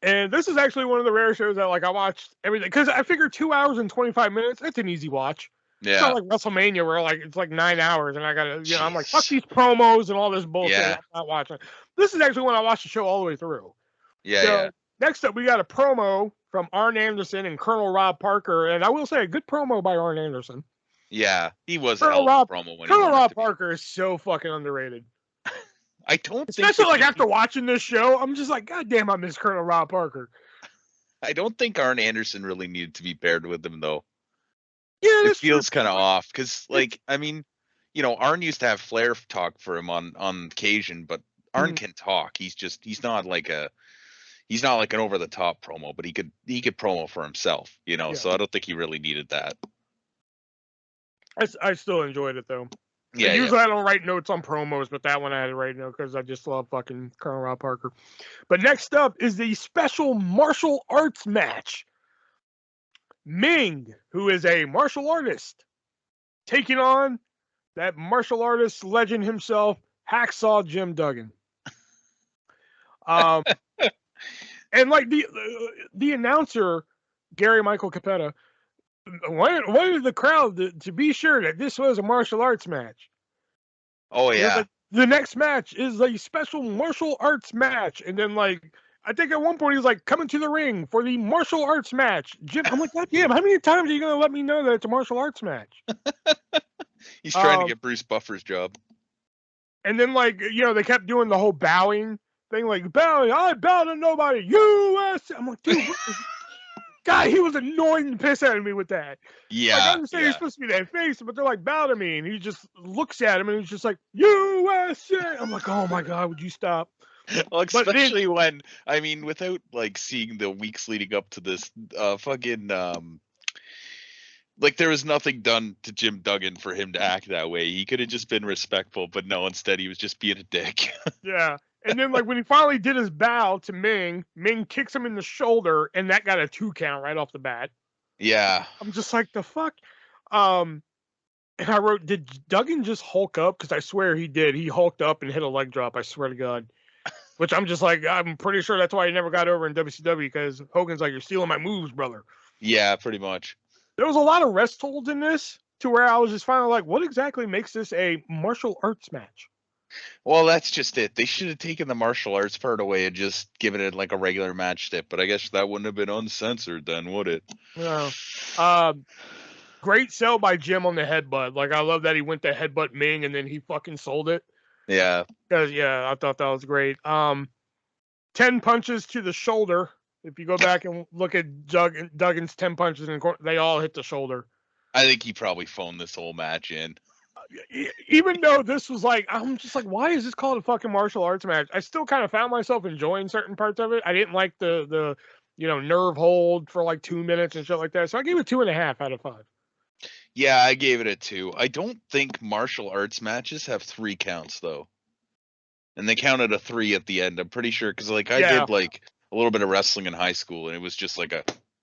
And this is actually one of the rare shows that like I watched everything because I figured 2 hours and 25 minutes. That's an easy watch. Yeah. It's not like WrestleMania where like it's like 9 hours and I gotta I'm like fuck these promos and all this bullshit. Yeah. I'm not watching. This is actually when I watched the show all the way through. Yeah. So, next up, we got a promo from Arn Anderson and Colonel Rob Parker, and I will say a good promo by Arn Anderson. Yeah, he was Colonel a promo when Colonel Rob Parker is so fucking underrated. I don't especially like after watching this show, I'm just like, God damn, I miss Colonel Rob Parker. I don't think Arn Anderson really needed to be paired with him though. Yeah, it feels kind of off because, like, I mean, Arn used to have Flair talk for him on occasion, but Arn can talk. He's not like an over the top promo, but he could promo for himself, So I don't think he really needed that. I still enjoyed it though. Yeah. Usually I don't write notes on promos, but that one I had to write notes because I just love fucking Colonel Rob Parker. But next up is the special martial arts match. Ming, who is a martial artist, taking on that martial artist legend himself, Hacksaw Jim Duggan. And like the announcer, Gary Michael Capetta, wanted the crowd to be sure that this was a martial arts match. Oh yeah. Like, the next match is a special martial arts match, and then like I think at one point he's like, coming to the ring for the martial arts match. Jim, I'm like, God damn, how many times are you gonna let me know that it's a martial arts match? He's trying to get Bruce Buffer's job. And then like, they kept doing the whole bowing thing, like bowing, I bow to nobody, USA. I'm like, dude, God, he was annoying the piss out of me with that. Yeah. Like, I understand he's supposed to be that face, but they're like, bow to me, and he just looks at him and he's just like, USA. I'm like, oh my God, would you stop? Well, especially when, I mean, without like seeing the weeks leading up to this, like there was nothing done to Jim Duggan for him to act that way. He could have just been respectful, but no, instead he was just being a dick. Yeah. And then like when he finally did his bow to Ming kicks him in the shoulder, and that got a 2 count right off the bat. Yeah. I'm just like, the fuck? And I wrote, did Duggan just hulk up? Because I swear he did. He hulked up and hit a leg drop, I swear to God. Which I'm just like, I'm pretty sure that's why he never got over in WCW, because Hogan's like, you're stealing my moves, brother. Yeah, pretty much. There was a lot of rest holds in this, to where I was just finally like, what exactly makes this a martial arts match? Well, that's just it. They should have taken the martial arts part away and just given it like a regular match stip. But I guess that wouldn't have been uncensored then, would it? No. Great sell by Jim on the headbutt. Like, I love that he went to headbutt Ming and then he fucking sold it. Yeah. Because, I thought that was great. 10 punches to the shoulder. If you go back and look at Duggan's 10 punches, they all hit the shoulder. I think he probably phoned this whole match in. Even though this was like, I'm just like, why is this called a fucking martial arts match? I still kind of found myself enjoying certain parts of it. I didn't like the nerve hold for like 2 minutes and shit like that. So I gave it 2.5 out of 5. Yeah, I gave it a 2. I don't think martial arts matches have 3 counts though. And they counted a 3 at the end. I'm pretty sure, because like I did like a little bit of wrestling in high school, and it was just like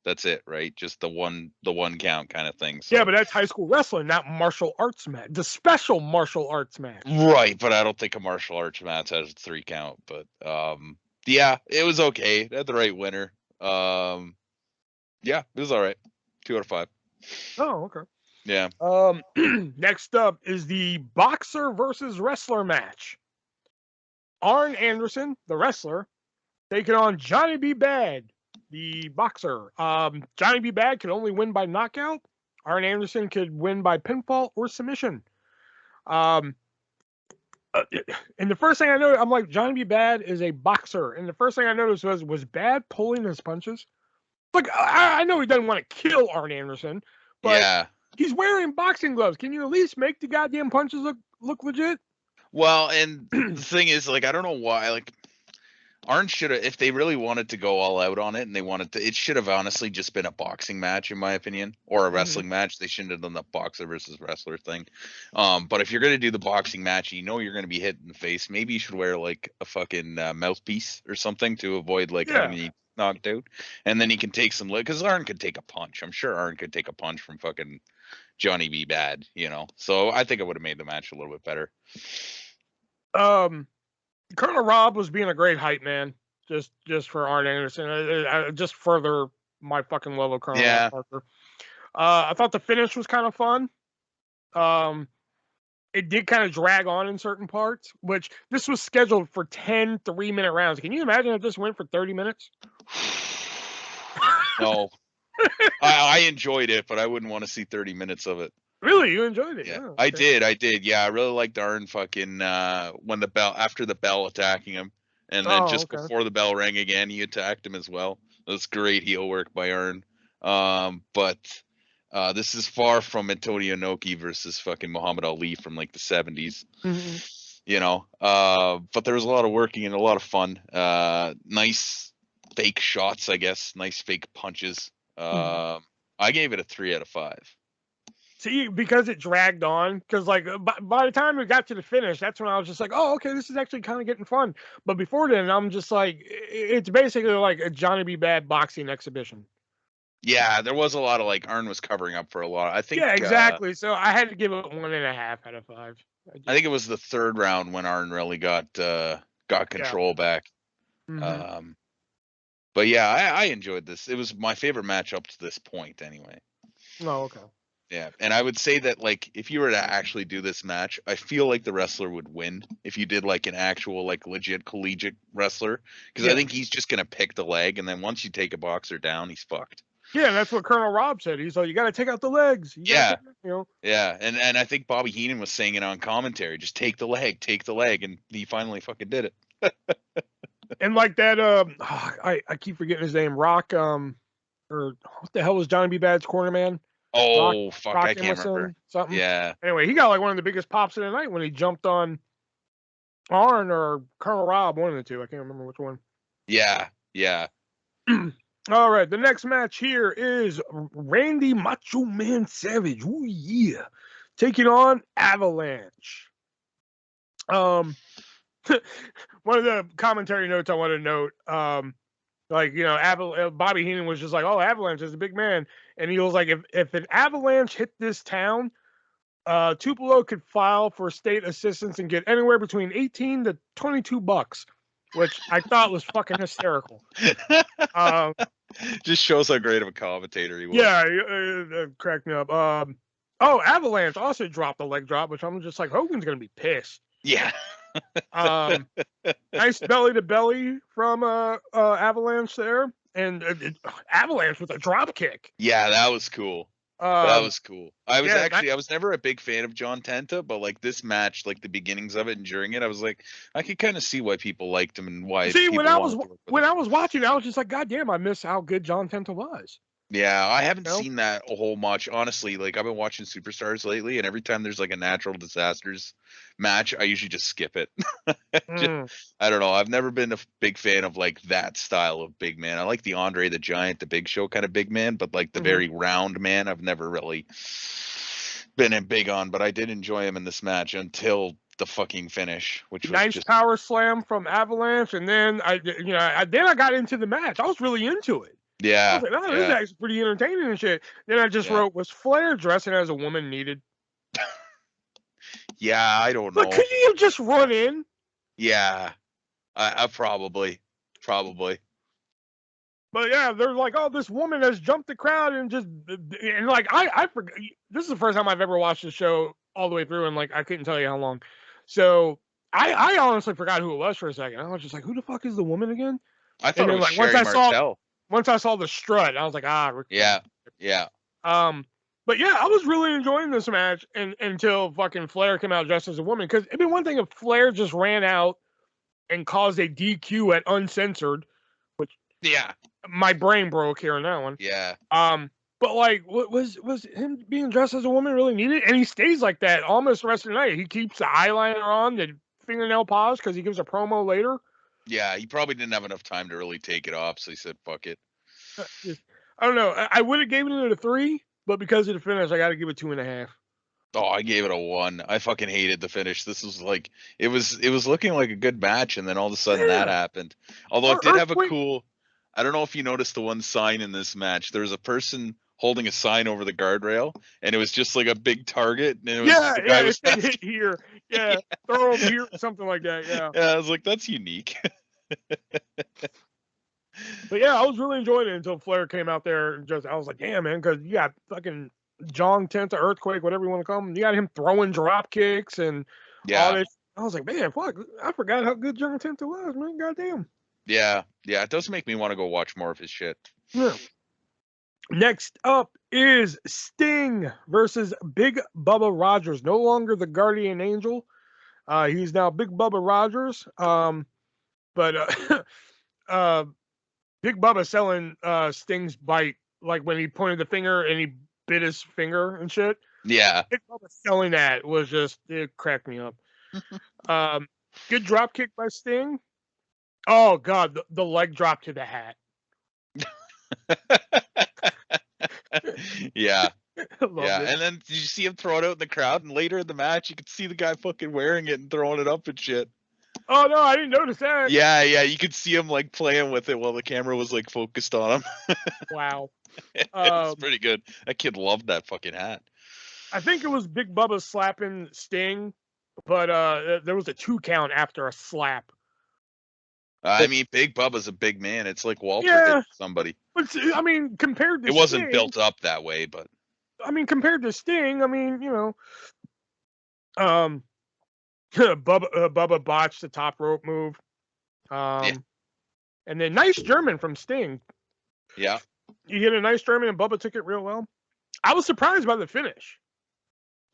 that's it, right? Just the one count kind of thing. So. Yeah, but that's high school wrestling, not martial arts match. The special martial arts match. Right, but I don't think a martial arts match has a 3 count. But yeah, it was okay. It had the right winner. Yeah, it was all right. 2 out of 5. Oh, okay. Yeah. Next up is the boxer versus wrestler match. Arn Anderson, the wrestler, taking on Johnny B. Bad, the boxer. Johnny B. Bad could only win by knockout. Arn Anderson could win by pinfall or submission. And the first thing I noticed, I'm like, Johnny B. Bad is a boxer. And the first thing I noticed was Bad pulling his punches. Like, I know he doesn't want to kill Arn Anderson, but he's wearing boxing gloves. Can you at least make the goddamn punches look legit? Well, and the thing is, like, I don't know why, like, Arn should have, if they really wanted to go all out on it and they wanted to, it should have honestly just been a boxing match, in my opinion, or a wrestling match. They shouldn't have done the boxer versus wrestler thing. But if you're going to do the boxing match, you know you're going to be hit in the face. Maybe you should wear, like, a fucking mouthpiece or something to avoid, like, having you knocked out. And then he can take some, because Arn could take a punch. I'm sure Arn could take a punch from fucking Johnny B. Bad, So I think it would have made the match a little bit better. Colonel Rob was being a great hype man, just for Arn Anderson. Just further my fucking love of Colonel Rob Parker. I thought the finish was kind of fun. It did kind of drag on in certain parts, which this was scheduled for 10 3-minute rounds. Can you imagine if this went for 30 minutes? No. I enjoyed it, but I wouldn't want to see 30 minutes of it. Really? You enjoyed it? Yeah, okay. I did. Yeah, I really liked Arn fucking when after the bell attacking him, and then before the bell rang again, he attacked him as well. That's great heel work by Arn. But this is far from Antonio Inoki versus fucking Muhammad Ali from like the 70s. But there was a lot of working and a lot of fun. Nice fake shots, I guess. Nice fake punches. I gave it a 3 out of 5. See, because it dragged on, because like by the time we got to the finish, that's when I was just like, oh, okay, this is actually kind of getting fun. But before then, I'm just like, it's basically like a Johnny B. Bad boxing exhibition. Yeah, there was a lot of like Arn was covering up for a lot. I think Yeah, exactly. So I had to give it 1.5 out of 5. I think it was the third round when Arn really got control back. Mm-hmm. But yeah, I enjoyed this. It was my favorite match up to this point, anyway. Oh, okay. Yeah, and I would say that like if you were to actually do this match, I feel like the wrestler would win if you did like an actual like legit collegiate wrestler, because I think he's just gonna pick the leg, and then once you take a boxer down, he's fucked. Yeah, that's what Colonel Rob said. He's like, you got to take out the legs. You Yeah, gotta yeah, and I think Bobby Heenan was saying it on commentary, just take the leg, and he finally fucking did it. And like that, I keep forgetting his name. Rock, or what the hell was Johnny B. Bad's corner man? Oh fuck, Rock I can't remember. something. Yeah. Anyway, he got like one of the biggest pops of the night when he jumped on Arn or Colonel Rob, one of the two. I can't remember which one. Yeah, yeah. All right, the next match here is Randy Macho Man Savage. Ooh yeah, taking on Avalanche. One of the commentary notes I want to note, like, you know, Bobby Heenan was just like, oh, Avalanche is a big man. And he was like, if an avalanche hit this town, Tupelo could file for state assistance and get anywhere between 18 to 22 bucks, which I thought was fucking hysterical. Just shows how great of a commentator he was. Yeah, it cracked me up. Oh, Avalanche also dropped a leg drop, which I'm just like, Hogan's going to be pissed. Yeah. Nice belly to belly from Avalanche there, and Avalanche with a drop kick. Yeah, that was cool. That was cool. I was never a big fan of John Tenta, but like this match, like the beginnings of it and during it, I was like, I could kind of see why people liked him and why. See, when I was watching, I was just like, God damn, I miss how good John Tenta was. Yeah, I haven't seen that a whole much, honestly. Like I've been watching Superstars lately, and every time there's like a natural disasters match, I usually just skip it. I don't know. I've never been a big fan of like that style of big man. I like the Andre the Giant, the Big Show kind of big man, but like the very round man, I've never really been big on. But I did enjoy him in this match until the fucking finish, which was nice power slam from Avalanche, and then I got into the match. I was really into it. Yeah. I was like, oh, this is actually pretty entertaining and shit. Then I just wrote, was Flair dressing as a woman needed? Yeah, I don't know. But could you have just run in? Yeah, I probably. But yeah, they're like, oh, this woman has jumped the crowd and like I forgot. This is the first time I've ever watched the show all the way through, and like I couldn't tell you how long. So I honestly forgot who it was for a second. I was just like, who the fuck is the woman again? I thought it was like Sherry Martel. Once I saw the strut, I was like, yeah. But yeah, I was really enjoying this match until fucking Flair came out dressed as a woman. Because it'd be one thing if Flair just ran out and caused a DQ at Uncensored, which my brain broke here on that one. Yeah. But like, was him being dressed as a woman really needed? And he stays like that almost the rest of the night. He keeps the eyeliner on, the fingernail polish, because he gives a promo later. Yeah, he probably didn't have enough time to really take it off, so he said, "Fuck it." I don't know. I would have given it a 3, but because of the finish, I got to give it 2.5. Oh, I gave it a 1. I fucking hated the finish. This was like it was looking like a good match, and then all of a sudden that happened. Although it did have a cool. I don't know if you noticed the one sign in this match. There was a person holding a sign over the guardrail, and it was just like a big target. And it was it said hit here. Yeah, throw him here, something like that. Yeah. Yeah, I was like, that's unique. But yeah, I was really enjoying it until Flair came out there and I was like, damn, man, because you got fucking John Tenta, Earthquake, whatever you want to call him. You got him throwing drop kicks and all this. I was like, man, fuck, I forgot how good John Tenta was, man. Goddamn. Yeah, it does make me want to go watch more of his shit. Yeah. Next up is Sting versus Big Bubba Rogers. No longer the Guardian Angel. He's now Big Bubba Rogers. But Big Bubba selling Sting's bite, like when he pointed the finger and he bit his finger and shit. Yeah. Big Bubba selling that was just, it cracked me up. Good drop kick by Sting. Oh, God, the leg drop to the hat. Yeah. Yeah, and then did you see him throw it out in the crowd? And later in the match, you could see the guy fucking wearing it and throwing it up and shit. Oh no, I didn't notice that. Yeah, you could see him like playing with it while the camera was like focused on him. Wow. It's pretty good. That kid loved that fucking hat. I think it was Big Bubba slapping Sting, but there was a 2 count after a slap. I mean, Big Bubba's a big man. It's like Walter hit somebody. But I mean, compared to it wasn't Sting, built up that way, but I mean, compared to Sting, I mean, Bubba botched the top rope move. And then nice German from Sting. Yeah. You hit a nice German and Bubba took it real well. I was surprised by the finish.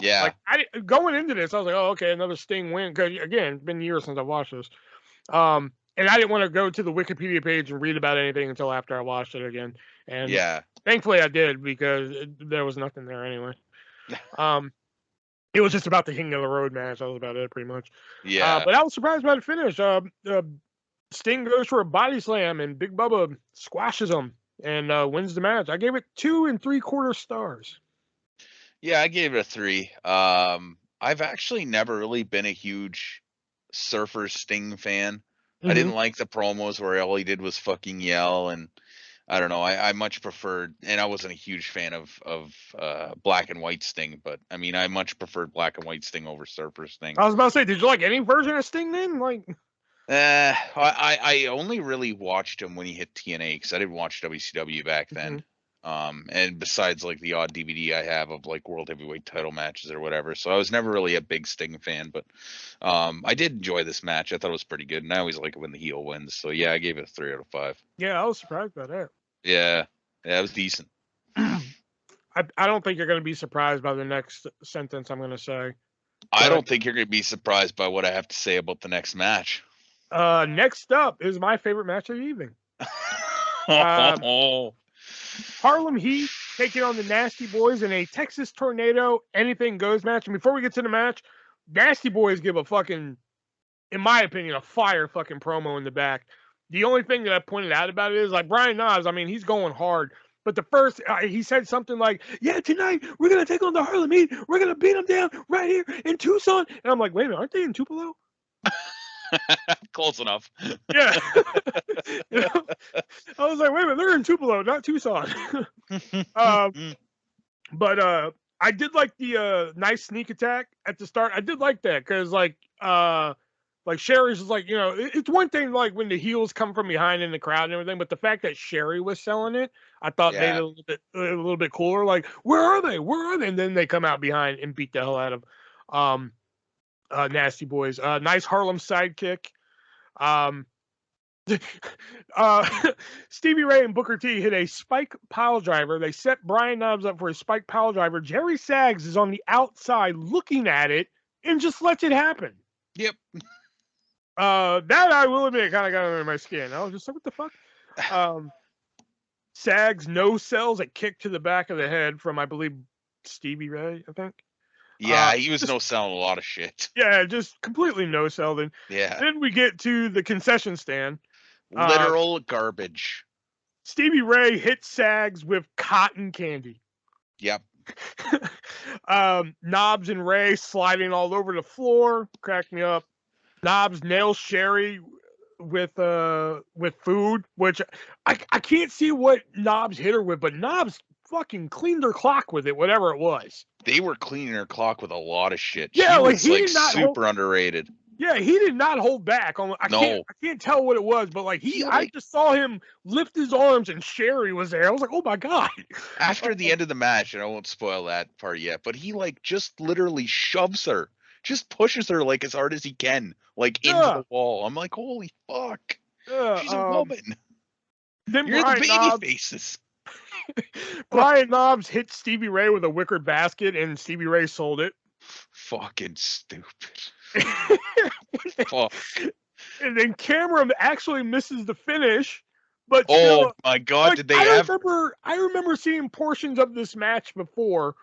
Yeah. Like going into this, I was like, oh, okay, another Sting win. Because again, it's been years since I watched this. And I didn't want to go to the Wikipedia page and read about anything until after I watched it again. And thankfully I did, because there was nothing there anyway. It was just about the King of the Road match. That was about it, pretty much. Yeah. But I was surprised by the finish. Sting goes for a body slam, and Big Bubba squashes him and wins the match. I gave it 2 3/4 stars. Yeah, I gave it a 3. I've actually never really been a huge Surfer Sting fan. I didn't like the promos where all he did was fucking yell, and I don't know. I much preferred, and I wasn't a huge fan of Black and White Sting, but I mean, I much preferred Black and White Sting over Surfer Sting. I was about to say, did you like any version of Sting then? Like, I only really watched him when he hit TNA, because I didn't watch WCW back then. And besides like the odd DVD I have of like World Heavyweight title matches or whatever, so I was never really a big Sting fan, but I did enjoy this match. I thought it was pretty good, and I always like it when the heel wins. So yeah, I gave it a 3 out of 5. Yeah, I was surprised by that. Yeah, it was decent. I don't think you're going to be surprised by the next sentence I'm going to say. I don't think you're going to be surprised by what I have to say about the next match. Next up is my favorite match of the evening. Harlem Heat taking on the Nasty Boys in a Texas Tornado anything goes match. And before we get to the match, Nasty Boys give a fucking, in my opinion, a fire fucking promo in the back. The only thing that I pointed out about it is, like, Brian Knobbs, I mean, he's going hard. But the first, he said something like, yeah, tonight we're going to take on the Harlem Heat. We're going to beat them down right here in Tucson. And I'm like, wait a minute, aren't they in Tupelo? Close enough. Yeah. I was like, wait a minute, they're in Tupelo, not Tucson. But I did like the nice sneak attack at the start. I did like that, because like Sherry's is like, it's one thing like when the heels come from behind in the crowd and everything, but the fact that Sherry was selling it, I thought made it a little bit cooler. Like, where are they? Where are they? And then they come out behind and beat the hell out of Nasty Boys. Nice Harlem sidekick. Stevie Ray and Booker T hit a spike pile driver. They set Brian Knobbs up for a spike pile driver. Jerry Saggs is on the outside looking at it and just lets it happen. Yep. That I will admit kind of got under my skin. I was just like, what the fuck? Saggs no sells a kick to the back of the head from, I believe, Stevie Ray, I think. Yeah, he was no selling a lot of shit. Yeah, just completely no selling. Yeah. Then we get to the concession stand. Literal garbage. Stevie Ray hits Saggs with cotton candy. Yep. Knobbs and Ray sliding all over the floor. Cracked me up. Knobbs nails Sherry with food, which I can't see what Knobbs hit her with, but Knobbs fucking cleaned her clock with it, whatever it was. They were cleaning her clock with a lot of shit. Yeah, she was like super underrated. Yeah, he did not hold back. I can't tell what it was, but like I just saw him lift his arms and Sherry was there. I was like, oh my God. After the end of the match, and I won't spoil that part yet, but he like just literally shoves her, just pushes her like as hard as he can, like into the wall. I'm like, holy fuck. She's a woman. Then You're Brian the baby faces. Brian Knobbs hit Stevie Ray with a wicker basket, and Stevie Ray sold it. Fucking stupid. Fuck. And then Cameron actually misses the finish, but oh my God, like, did they have? I remember seeing portions of this match before,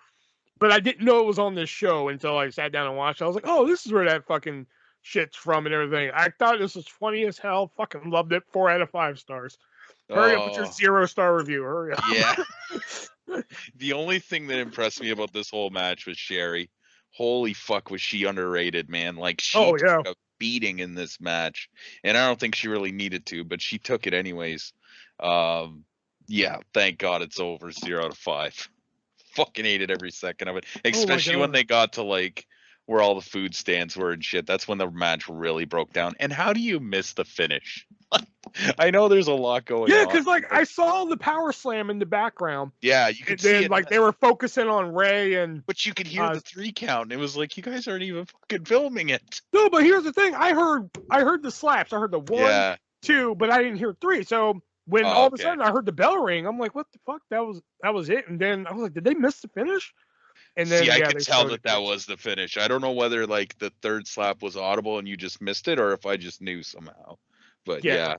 but I didn't know it was on this show until I sat down and watched it. I was like, oh, this is where that fucking shit's from and everything. I thought this was funny as hell. Fucking loved it. 4 out of 5 stars. Hurry up with your 0-star review. Hurry up. Yeah. The only thing that impressed me about this whole match was Sherry. Holy fuck, was she underrated, man. Like, she took a beating in this match, and I don't think she really needed to, but she took it anyways. Yeah, thank God it's over. 0 out of 5. Fucking hated every second of it, especially when they got to like where all the food stands were and shit. That's when the match really broke down. And how do you miss the finish? I know there's a lot going on. Yeah, because like I saw the power slam in the background. Yeah, you could see it. Like they were focusing on Ray, and but you could hear the 3 count. And it was like, you guys aren't even fucking filming it. No, but here's the thing. I heard the slaps. I heard the 1, 2, but I didn't hear 3. So when all of a sudden I heard the bell ring, I'm like, what the fuck? That was it. And then I was like, did they miss the finish? And then I could tell that was the finish. I don't know whether like the 3rd slap was audible and you just missed it, or if I just knew somehow. But yeah.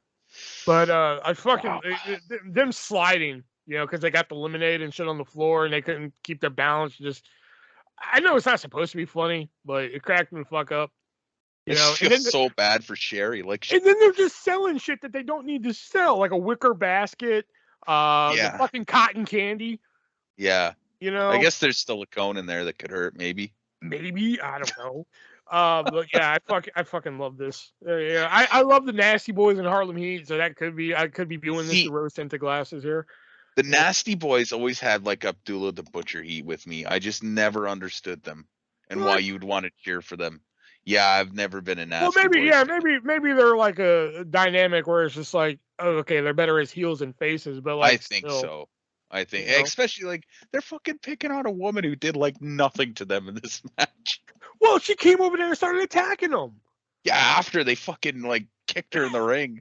But I fucking them sliding, because they got the lemonade and shit on the floor and they couldn't keep their balance. Just, I know it's not supposed to be funny, but it cracked me the fuck up. It feels so bad for Sherry. Like, and then they're just selling shit that they don't need to sell, like a wicker basket, the fucking cotton candy. Yeah. I guess there's silicone in there that could hurt, maybe. Maybe, I don't know. But yeah, I fucking love this. I love the Nasty Boys in Harlem Heat, so that could be, I could be viewing this to rose tinted glasses here. The Nasty Boys always had like Abdullah the Butcher Heat with me. I just never understood them and why you'd want to cheer for them. Yeah, I've never been a Nasty Boys. Maybe they're like a dynamic where it's just like, oh, okay, they're better as heels and faces, but like I think so. I think, especially like they're fucking picking on a woman who did like nothing to them in this match. Well, she came over there and started attacking them. Yeah, after they fucking like kicked her in the ring.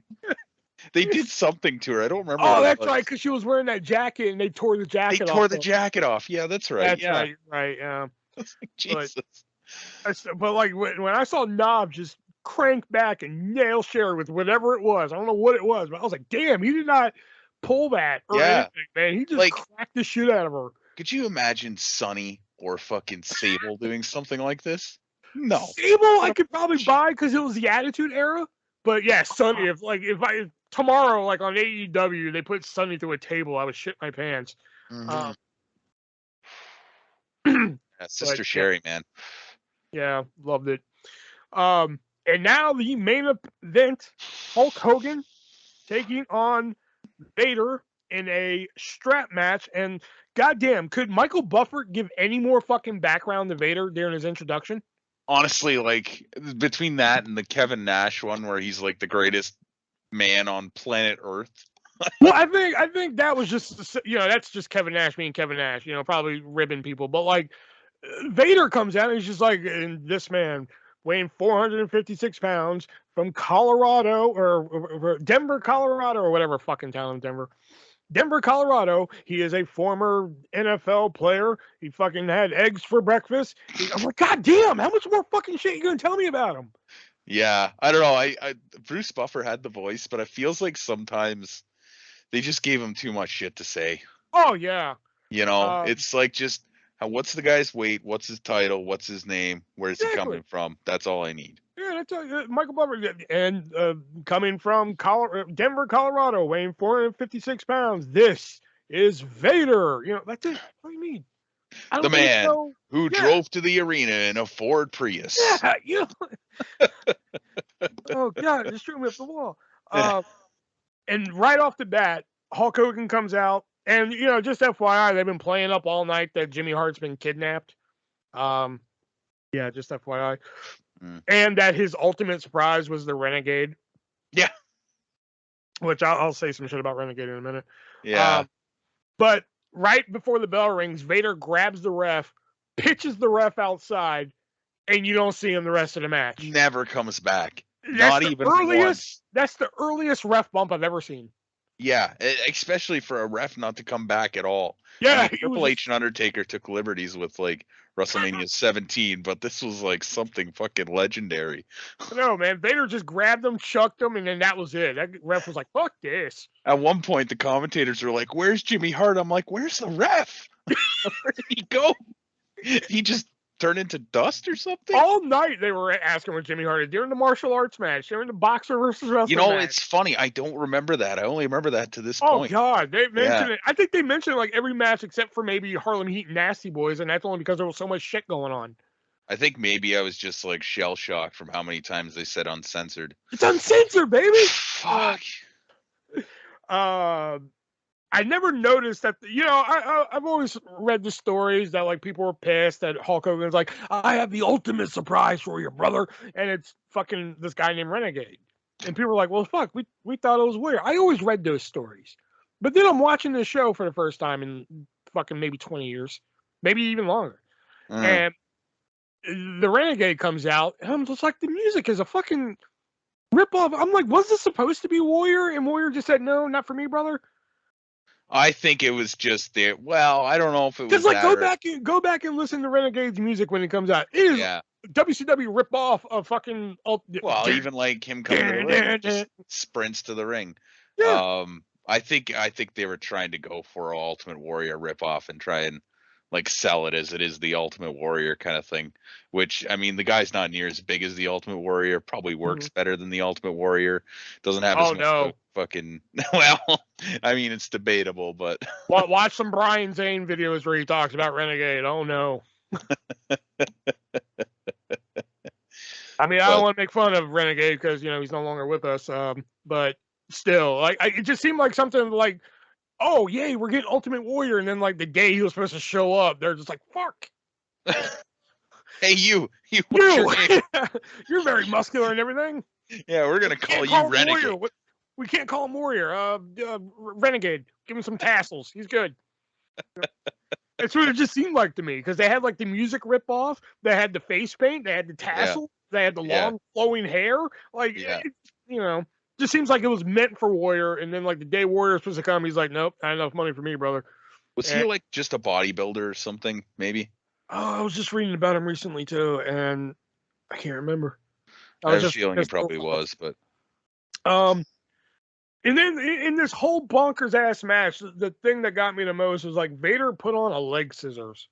They did something to her. I don't remember. Oh, that's right, because she was wearing that jacket and they tore the jacket off. They tore the jacket off. Yeah, that's right. That's right. Yeah. It's like, Jesus. But like when I saw Knob just crank back and nail Sherry with whatever it was, I don't know what it was, but I was like, damn, he did not pull that or anything, man. He just like, cracked the shit out of her. Could you imagine Sonny or fucking Sable doing something like this? No. Sable I could probably buy because it was the Attitude Era. But yeah, Sonny, if tomorrow, like on AEW, they put Sonny through a table, I would shit my pants. Mm-hmm. Sister Sherry, man. Yeah, loved it. And now the main event, Hulk Hogan taking on Vader in a strap match. And goddamn, could Michael Buffer give any more fucking background to Vader during his introduction? Honestly, like between that and the Kevin Nash one where he's like the greatest man on planet Earth. Well, I think that was just, that's just Kevin Nash being Kevin Nash, probably ribbing people. But like Vader comes out and he's just like, and this man weighing 456 pounds from Colorado or Denver, Colorado, or whatever fucking town in Denver, Colorado. He is a former NFL player. He fucking had eggs for breakfast. I'm like, God damn, how much more fucking shit you gonna tell me about him? Yeah, I don't know. I Bruce Buffer had the voice, but it feels like sometimes they just gave him too much shit to say. Oh yeah. It's like just what's the guy's weight? What's his title? What's his name? Where's he coming from? That's all I need. Yeah, that's Michael Buffer, and coming from Denver, Colorado, weighing 456 pounds. This is Vader. That's it. What do you mean? The man who drove to the arena in a Ford Prius. Yeah, oh God, just threw me off the wall. And right off the bat, Hulk Hogan comes out, and just FYI, they've been playing up all night that Jimmy Hart's been kidnapped. Yeah, just FYI. And that his ultimate surprise was the Renegade. Yeah. Which I'll say some shit about Renegade in a minute. Yeah. But right before the bell rings, Vader grabs the ref, pitches the ref outside, and you don't see him the rest of the match. Never comes back. Not even once. That's the earliest ref bump I've ever seen. Yeah, especially for a ref not to come back at all. Yeah, Triple H and Undertaker took liberties with like WrestleMania 17, but this was like something fucking legendary. No, man, Vader just grabbed him, chucked him, and then that was it. That ref was like, "Fuck this." At one point, the commentators were like, "Where's Jimmy Hart?" I'm like, "Where's the ref? Where did he go? He just turned into dust or something?" All night they were asking where Jimmy Hart is during the martial arts match, during the boxer versus wrestler match. It's funny. I don't remember that. I only remember that to this point. Oh God, they mentioned it. I think they mentioned like every match except for maybe Harlem Heat and Nasty Boys, and that's only because there was so much shit going on. I think maybe I was just like shell shocked from how many times they said uncensored. It's uncensored, baby. Fuck. I never noticed that. I've always read the stories that like people were pissed that Hulk Hogan's like, I have the ultimate surprise for your brother, and it's fucking this guy named Renegade, and people were like, well, fuck, we thought it was weird. I always read those stories, but then I'm watching this show for the first time in fucking maybe 20 years, maybe even longer, and the Renegade comes out, and I'm just like, the music is a fucking ripoff. I'm like, was this supposed to be Warrior? And Warrior just said, no, not for me, brother. I think it was just there. Well, I don't know if it was like that. Go back and listen to Renegade's music when it comes out. It is WCW ripoff of fucking. Well, even like him coming to the ring, just sprints to the ring. Yeah. I think they were trying to go for an Ultimate Warrior ripoff and try and like sell it as it is the Ultimate Warrior kind of thing. Which, I mean, the guy's not near as big as the Ultimate Warrior. Probably works better than the Ultimate Warrior. Doesn't have as much fucking. Well, I mean, it's debatable, but watch some Brian Zane videos where he talks about Renegade. Oh no. I mean, I don't want to make fun of Renegade because he's no longer with us. But still, like, it just seemed like something like, oh yay, we're getting Ultimate Warrior, and then like the day he was supposed to show up, they're just like, fuck. Hey, you, you're very muscular and everything. Yeah, we're gonna call you Renegade. Warrior. We can't call him Warrior. Renegade. Give him some tassels. He's good. That's what it just seemed like to me, because they had like the music rip off, they had the face paint, they had the tassel, they had the long flowing hair. Like, just seems like it was meant for Warrior, and then like the day Warrior was supposed to come, he's like, nope, not enough money for me, brother. Was he like just a bodybuilder or something, maybe? Oh, I was just reading about him recently too, and I can't remember. I have a feeling he probably was, but and then in this whole bonkers ass match, the thing that got me the most was like Vader put on a leg scissors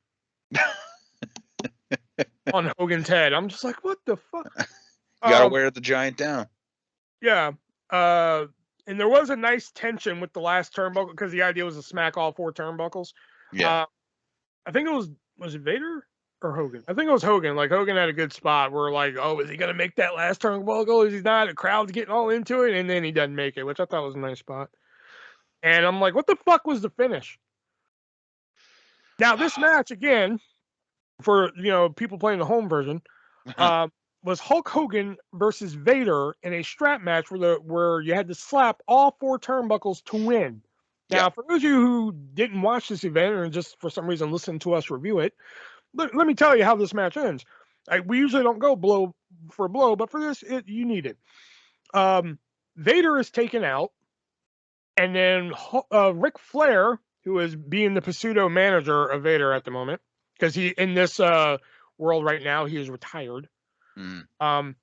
on Hogan's head. I'm just like, what the fuck? You gotta wear the giant down. Yeah. And there was a nice tension with the last turnbuckle because the idea was to smack all 4 turnbuckles. Yeah. I think it was it Vader or Hogan? I think it was Hogan. Like, Hogan had a good spot where like, oh, is he gonna make that last turnbuckle? Is he not? The crowd's getting all into it, and then he doesn't make it, which I thought was a nice spot. And I'm like, what the fuck was the finish? Now this match again, for people playing the home version, was Hulk Hogan versus Vader in a strap match where you had to slap all 4 turnbuckles to win. Now, for those of you who didn't watch this event or just for some reason listen to us review it, let me tell you how this match ends. We usually don't go blow for blow, but for this, you need it. Vader is taken out, and then Ric Flair, who is being the pseudo manager of Vader at the moment, because he in this world right now he is retired. Hulk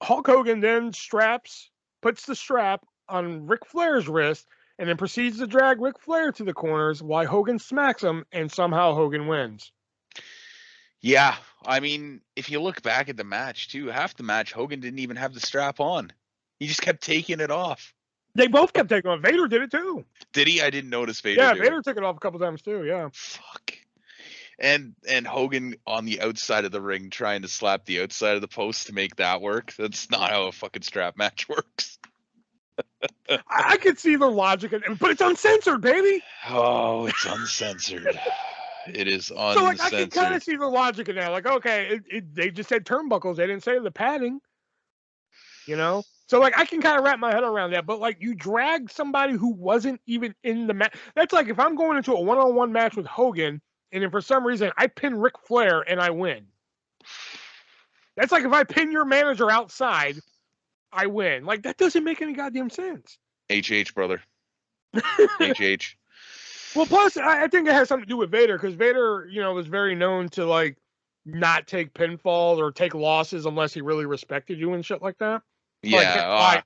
Hogan then puts the strap on Ric Flair's wrist, and then proceeds to drag Ric Flair to the corners while Hogan smacks him, and somehow Hogan wins. Yeah, I mean, if you look back at the match too, half the match Hogan didn't even have the strap on. He just kept taking it off. They both kept taking it off. Vader did it too. Did he? I didn't notice Vader. Yeah, Vader took it off a couple times too. Yeah. Fuck. And Hogan on the outside of the ring trying to slap the outside of the post to make that work. That's not how a fucking strap match works. I could see the logic, but it's uncensored, baby. Oh, it's uncensored. It is uncensored. So, like, I can kind of see the logic in that. Like, okay, they just said turnbuckles. They didn't say the padding. So, like, I can kind of wrap my head around that. But, like, you drag somebody who wasn't even in the match. That's like if I'm going into a one-on-one match with Hogan, and then for some reason I pin Ric Flair and I win. That's like if I pin your manager outside, I win. Like, that doesn't make any goddamn sense. HH, brother. HH. Well, plus, I think it has something to do with Vader, because Vader, was very known to, like, not take pinfall or take losses unless he really respected you and shit like that. Yeah.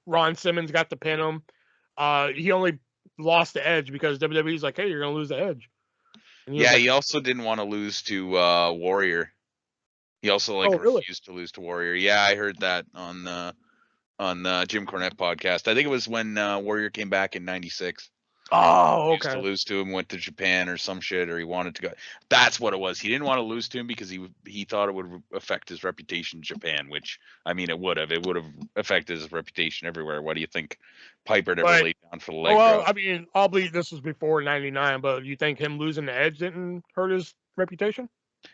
Ron Simmons got to pin him. He only lost the Edge because WWE's like, hey, you're going to lose the Edge. Yeah, he also didn't want to lose to Warrior. He also refused to lose to Warrior. Yeah, I heard that on Jim Cornette podcast. I think it was when Warrior came back in '96. Oh, He used to okay. lose to him, went to Japan or some shit, or he wanted to go. That's what it was. He didn't want to lose to him because he thought it would affect his reputation in Japan, which, I mean, it would have. It would have affected his reputation everywhere. What do you think Piper ever But laid down for the leg well, drop? I mean, obviously this was before '99, but you think him losing the Edge didn't hurt his reputation?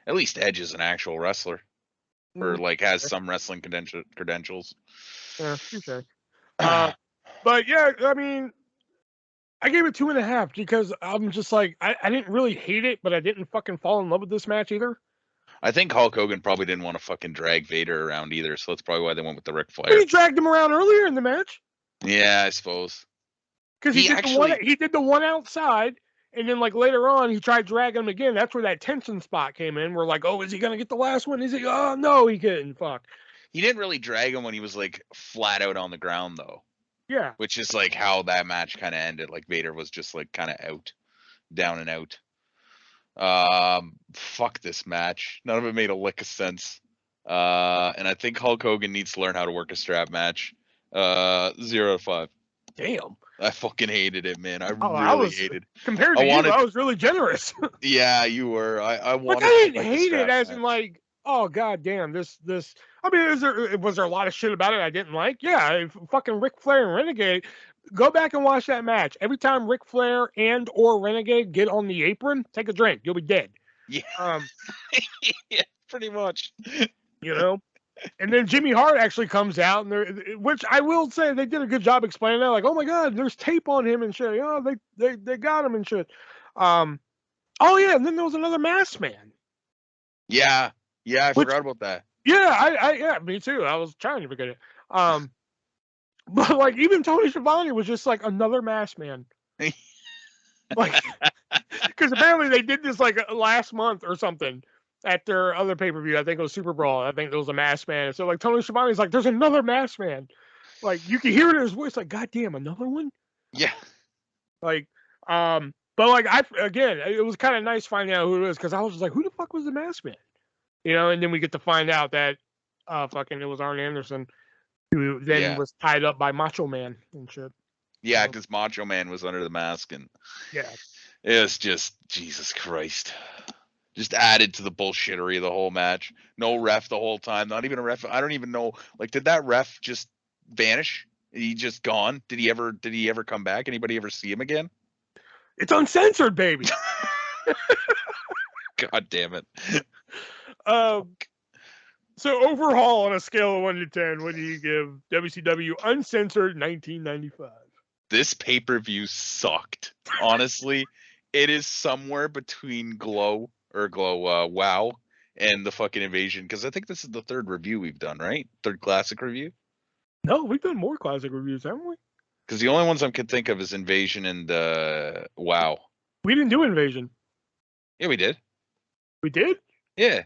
At least Edge is an actual wrestler, or Mm, like has some wrestling credentials. yeah, touche. But yeah, I mean, I gave it 2.5 because I'm just like, I didn't really hate it, but I didn't fucking fall in love with this match either. I think Hulk Hogan probably didn't want to fucking drag Vader around either, so that's probably why they went with the Ric But Flair. he dragged him around earlier in the match Yeah, I suppose. because he did the one outside, and then like later on he tried dragging him again. That's where that tension spot came in. We're like, oh, is he gonna get the last one? Is he? Oh no, he couldn't. Fuck. He didn't really drag him when he was like flat out on the ground though. Yeah. Which is like how that match kind of ended. Like Vader was just like kind of out, down and out. Fuck this match. None of it made a lick of sense. And I think Hulk Hogan needs to learn how to work a strap match. 0 out of 5. Damn. I fucking hated it, man. I I really was hated. compared to you. I was really generous. Yeah, you were. I wanted. Like I didn't like hate it as in like, oh god damn, this. I mean, was there a lot of shit about it I didn't like? Yeah, fucking Ric Flair and Renegade. Go back and watch that match. Every time Ric Flair and or Renegade get on the apron, take a drink. You'll be dead. Yeah. Yeah, pretty much. You know. And then Jimmy Hart actually comes out, and which I will say they did a good job explaining that. Like, oh my god, there's tape on him and shit. Oh, they got him and shit. Oh yeah, and then there was another masked man. Yeah, I forgot about that. Yeah, yeah, me too. I was trying to forget it. But like even Tony Schiavone was just like another masked man. Like, because apparently they did this like last month or something at their other pay-per-view. I think it was Super Brawl. I think there was a masked man. So like Tony Schiavone's like, there's another masked man. Like you can hear it in his voice, like, God damn, another one? Yeah. Like, but like it was kind of nice finding out who it was because I was just like, who the fuck was the masked man? You know, and then we get to find out that fucking it was Arn Anderson, who then was tied up by Macho Man and shit. Yeah, because Macho Man was under the mask, and yeah, it was just Jesus Christ. Just added to the bullshittery of the whole match. No ref the whole time. Not even a ref. I don't even know. Like, did that ref just vanish? He just gone? Did he ever come back? Anybody ever see him again? It's uncensored, baby. God damn it. So overall, on a scale of 1 to 10, what do you give WCW Uncensored 1995? This pay-per-view sucked. Honestly, it is somewhere between Wow and the fucking Invasion, because I think this is the third review we've done, right? Third classic review? No, we've done more classic reviews, haven't we? Because the only ones I can think of is Invasion and Wow. We didn't do Invasion. Yeah, we did. We did? Yeah.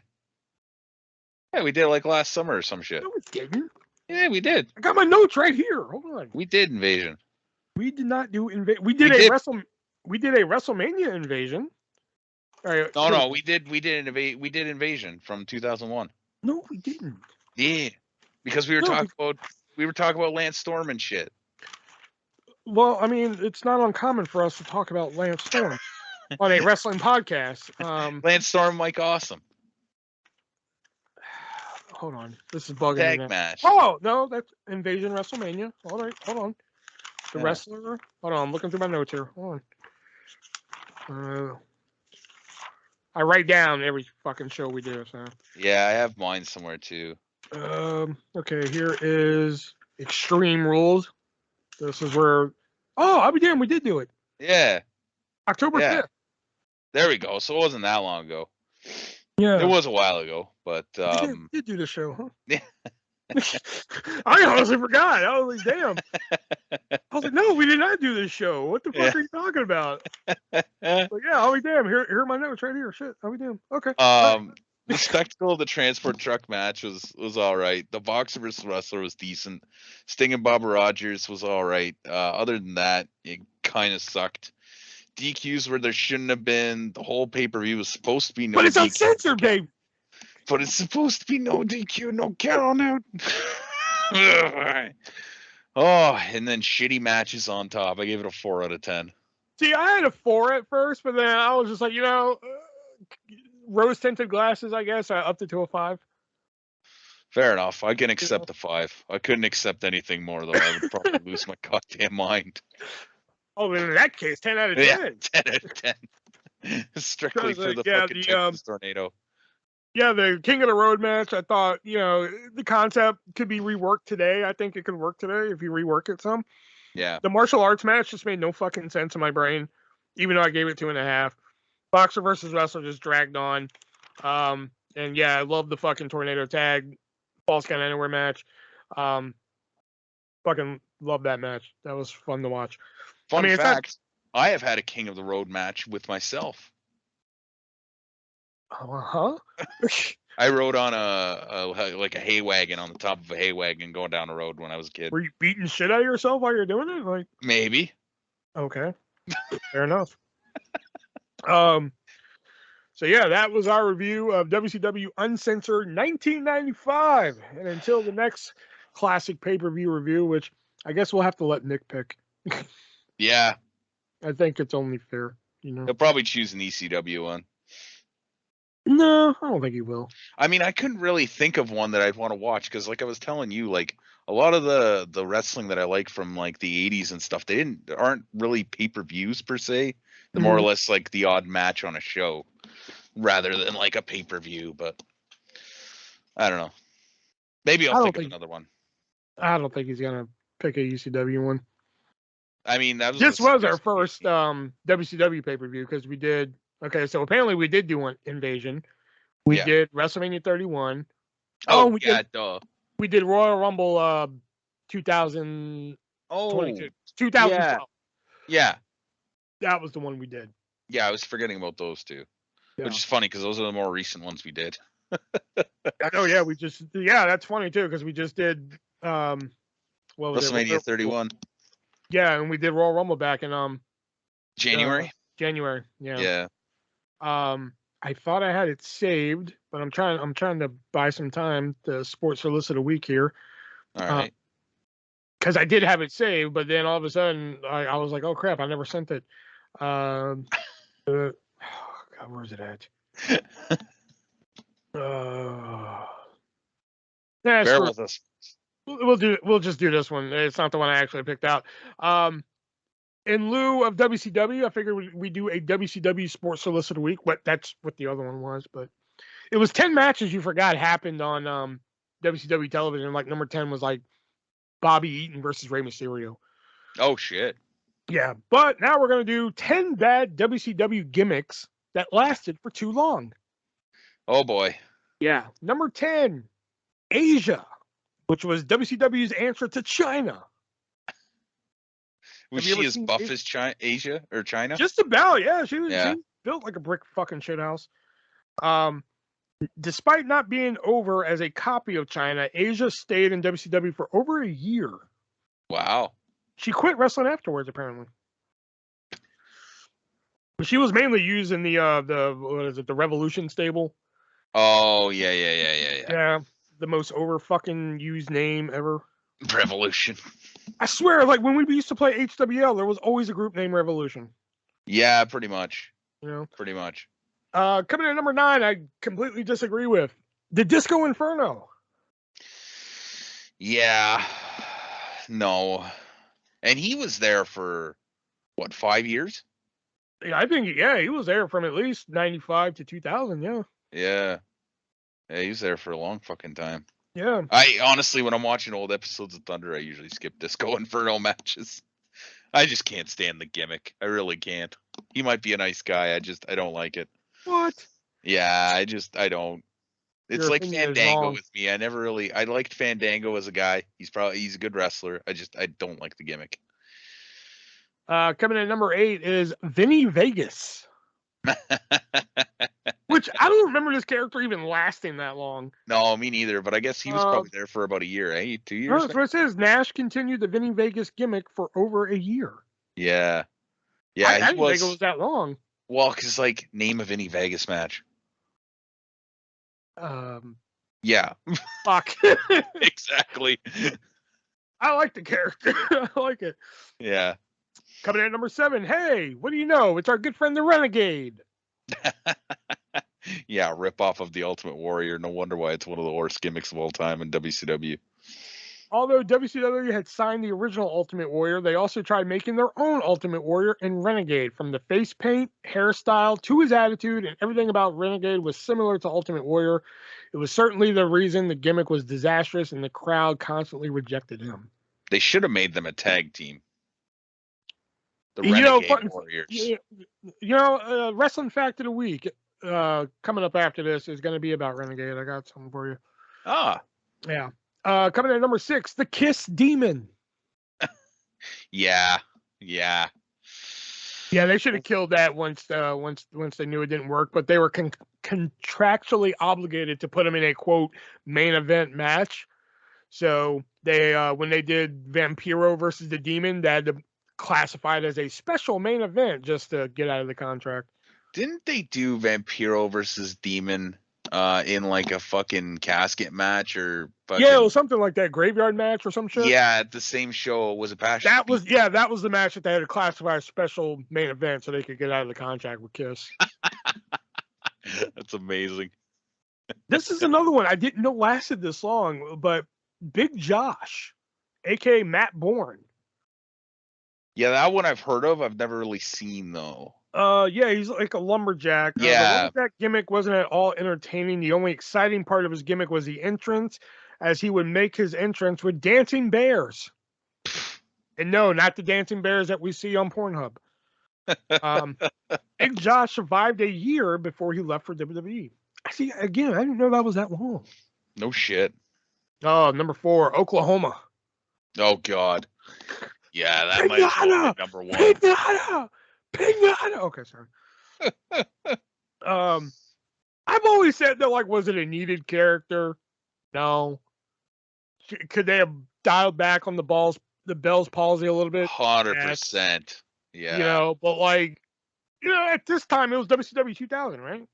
Yeah, we did like last summer or some shit. No, we didn't. Yeah, we did. I got my notes right here. Hold on. We did Invasion. We did not do Invasion. We did a WrestleMania Invasion. All right, no, we did Invasion from 2001. No, we didn't. Yeah, because we were talking about Lance Storm and shit. Well, I mean, it's not uncommon for us to talk about Lance Storm on a wrestling podcast. Lance Storm, Mike Awesome. Hold on, this is bugging Tag me. Match. Oh no, that's Invasion WrestleMania. All right, hold on. The wrestler. Hold on, I'm looking through my notes here. Hold on. I write down every fucking show we do. So. Yeah, I have mine somewhere too. Okay, here is Extreme Rules. This is where. Oh, I'll be damned, we did do it. Yeah. October 5th. There we go. So it wasn't that long ago. Yeah. It was a while ago, but you did do the show, huh? Yeah. I honestly forgot. I was like, damn. I was like, no, we did not do this show. What the fuck are you talking about? Like, yeah, I'll be damn. Here are my notes right here. Shit, I'll be damn. Okay. The spectacle of the transport truck match was all right. The boxer versus wrestler was decent. Sting and Bubba Rogers was all right. Other than that, it kind of sucked. DQs where there shouldn't have been. The whole pay-per-view was supposed to be no DQ. But it's uncensored, babe. But it's supposed to be no DQ, no count out. Oh, and then shitty matches on top. I gave it a 4 out of 10. See, I had a 4 at first, but then I was just like, rose tinted glasses. I guess I upped it to a 5. Fair enough. I can accept the 5. I couldn't accept anything more though. I would probably lose my goddamn mind. Oh, in that case, 10 out of 10. Yeah, 10 out of 10. Strictly for the fucking Texas tornado. Yeah, the King of the Road match. I thought, the concept could be reworked today. I think it could work today if you rework it some. Yeah. The martial arts match just made no fucking sense in my brain, even though I gave it 2.5. Boxer versus wrestler just dragged on. And yeah, I love the fucking tornado tag, false count anywhere match. Fucking love that match. That was fun to watch. Fun fact, I have had a King of the Road match with myself. Uh-huh. I rode on a hay wagon on the top of a hay wagon going down the road when I was a kid. Were you beating shit out of yourself while you're doing it? Like, maybe. Okay. Fair enough. So yeah, that was our review of WCW Uncensored 1995. And until the next classic pay-per-view review, which I guess we'll have to let Nick pick. Yeah. I think it's only fair, He'll probably choose an ECW one. No, I don't think he will. I mean, I couldn't really think of one that I'd want to watch because, like I was telling you, like a lot of the wrestling that I like from like the 80s and stuff, they aren't really pay-per-views per se. They're more or less like the odd match on a show rather than like a pay-per-view. But I don't know. Maybe I'll think of another one. I don't think he's gonna pick a ECW one. I mean, this was our first WCW pay-per-view because we did. Okay, so apparently we did do one Invasion. We did WrestleMania 31. Oh, yeah, duh. We did Royal Rumble 2022. 2012. Yeah. That was the one we did. Yeah, I was forgetting about those two. Yeah. Which is funny because those are the more recent ones we did. I know, yeah, that's funny too because we just did WrestleMania 31. Yeah, and we did Royal Rumble back in January. January, yeah. Yeah. I thought I had it saved, but I'm trying to buy some time to Sports Solicit a week here. All right. Because I did have it saved, but then all of a sudden I was like, oh crap, I never sent it. God, where's it at? Bear with us. We'll just do this one. It's not the one I actually picked out. In lieu of WCW, I figured we do a WCW Sports Solicit a week. That's what the other one was, but it was 10 matches you forgot happened on WCW television. Like number 10 was like Bobby Eaton versus Rey Mysterio. Oh shit. Yeah, but now we're gonna do 10 bad WCW gimmicks that lasted for too long. Oh boy. Yeah. Number 10, Asia, which was WCW's answer to China. Was she as buff as Asia or China? Just about, yeah. She was built like a brick fucking shithouse. Despite not being over as a copy of China, Asia stayed in WCW for over a year. Wow. She quit wrestling afterwards, apparently. She was mainly used in the what is it, the Revolution stable. Oh yeah. Yeah, the most over fucking used name ever. Revolution. I swear, like when we used to play HWL, there was always a group named Revolution. Yeah, pretty much. Pretty much. Coming in at number 9, I completely disagree with the Disco Inferno. Yeah. No. And he was there for what, 5 years? Yeah, I think he was there from at least 95 to 2000. Yeah, he was there for a long fucking time. Yeah. I honestly, when I'm watching old episodes of Thunder, I usually skip Disco Inferno matches. I just can't stand the gimmick. I really can't. He might be a nice guy. I don't like it. What? Yeah, I don't. It's like Fandango with me. I liked Fandango as a guy. He's a good wrestler. I don't like the gimmick. Coming in at number 8 is Vinnie Vegas. Which I don't remember this character even lasting that long. No, me neither. But I guess he was probably there for about a year, 2 years. That's what it says. Nash continued the Vinnie Vegas gimmick for over a year. Yeah. I didn't think it was that long. Well, because like name a Vinnie Vegas match. Yeah. Fuck. Exactly. I like the character. I like it. Yeah. Coming in at number 7, hey, what do you know? It's our good friend the Renegade. Yeah, rip off of the Ultimate Warrior. No wonder why it's one of the worst gimmicks of all time in WCW. Although WCW had signed the original Ultimate Warrior, they also tried making their own Ultimate Warrior in Renegade. From the face paint, hairstyle, to his attitude, and everything about Renegade was similar to Ultimate Warrior. It was certainly the reason the gimmick was disastrous and the crowd constantly rejected him. They should have made them a tag team. The Renegade Warriors. Wrestling fact of the week coming up after this is going to be about Renegade. I got something for you. Ah. Yeah. Coming in at number 6, the Kiss Demon. Yeah. Yeah, they should have killed that once they knew it didn't work, but they were contractually obligated to put him in a quote main event match. So they when they did Vampiro versus the Demon, they had to classify it as a special main event just to get out of the contract. Didn't they do Vampiro versus Demon in like a fucking casket match or fucking... Yeah, it was something like that, graveyard match or some shit. Yeah, at the same show. Was it Bash? That was the match that they had to classify as special main event so they could get out of the contract with Kiss. That's amazing. This is another one I didn't know lasted this long, but Big Josh, aka Matt Bourne. Yeah, that one I've heard of. I've never really seen though. Yeah, he's like a lumberjack. Yeah. The lumberjack gimmick wasn't at all entertaining. The only exciting part of his gimmick was the entrance, as he would make his entrance with dancing bears. And no, not the dancing bears that we see on Pornhub. Big Josh survived a year before he left for WWE. See, again, I didn't know that was that long. No shit. Oh, number 4, Oklahoma. Oh, God. Yeah, that might as well be number 1. Pinata. Okay, sorry. I've always said that, like, was it a needed character? No. Could they have dialed back on the Bell's palsy a little bit? 100%. Yeah. But like, at this time it was WCW 2000, right?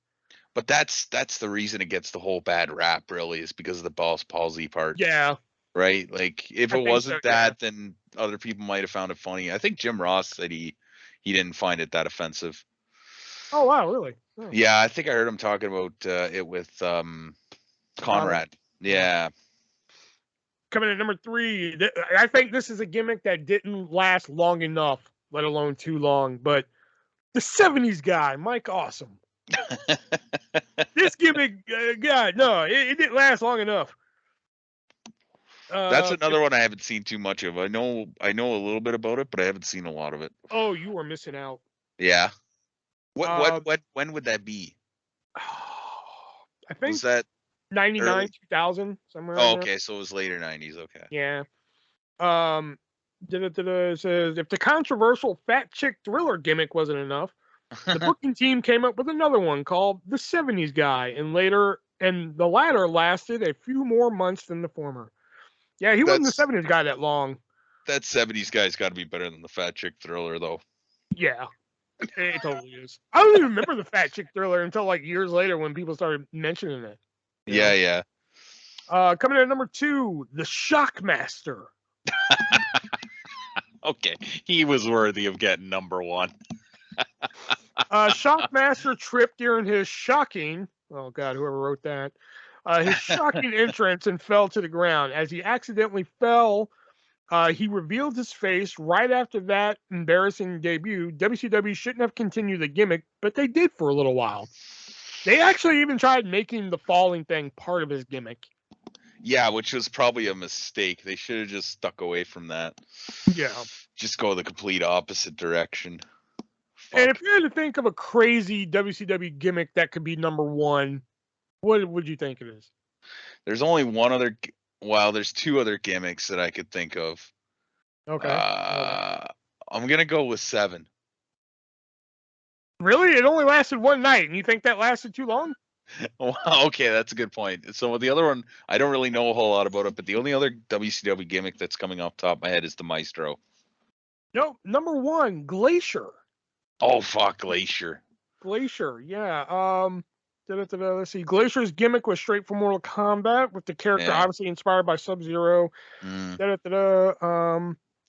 But that's the reason it gets the whole bad rap, really, is because of the Bell's palsy part. Yeah. Right? Like, if it wasn't that, then other people might have found it funny. I think Jim Ross said he didn't find it that offensive. Oh, wow, really? Oh. Yeah, I think I heard him talking about it with Conrad. Yeah. Coming at number 3, I think this is a gimmick that didn't last long enough, let alone too long, but the 70s guy, Mike Awesome. This gimmick, it didn't last long enough. That's another one I haven't seen too much of. I know a little bit about it, but I haven't seen a lot of it. Oh, you are missing out. Yeah. When would that be? I think was that 99, 2000, somewhere. Oh, okay, so it was later 90s. Okay. Yeah. It says if the controversial fat chick thriller gimmick wasn't enough, the booking team came up with another one called the 70s guy, and the latter lasted a few more months than the former. Yeah, he wasn't the 70s guy that long. That 70s guy's got to be better than the fat chick thriller, though. Yeah, it totally is. I don't even remember the fat chick thriller until like years later when people started mentioning it. Yeah. Coming in at number 2, the Shockmaster. Okay, he was worthy of getting number 1. Shockmaster tripped during his shocking. Oh God, whoever wrote that. His shocking entrance and fell to the ground. As he accidentally fell, he revealed his face right after that embarrassing debut. WCW shouldn't have continued the gimmick, but they did for a little while. They actually even tried making the falling thing part of his gimmick. Yeah, which was probably a mistake. They should have just stuck away from that. Yeah. Just go the complete opposite direction. Fuck. And if you had to think of a crazy WCW gimmick that could be number 1, what would you think it is? There's only one other. Well, there's 2 other gimmicks that I could think of. Okay. I'm gonna go with 7. Really? It only lasted one night, and you think that lasted too long? Well, okay, that's a good point. So the other one, I don't really know a whole lot about it, but the only other WCW gimmick that's coming off the top of my head is the Maestro. No, number 1, Glacier. Oh, fuck, Glacier. Glacier, yeah. Let's see. Glacier's gimmick was straight from Mortal Kombat, with the character obviously inspired by Sub-Zero.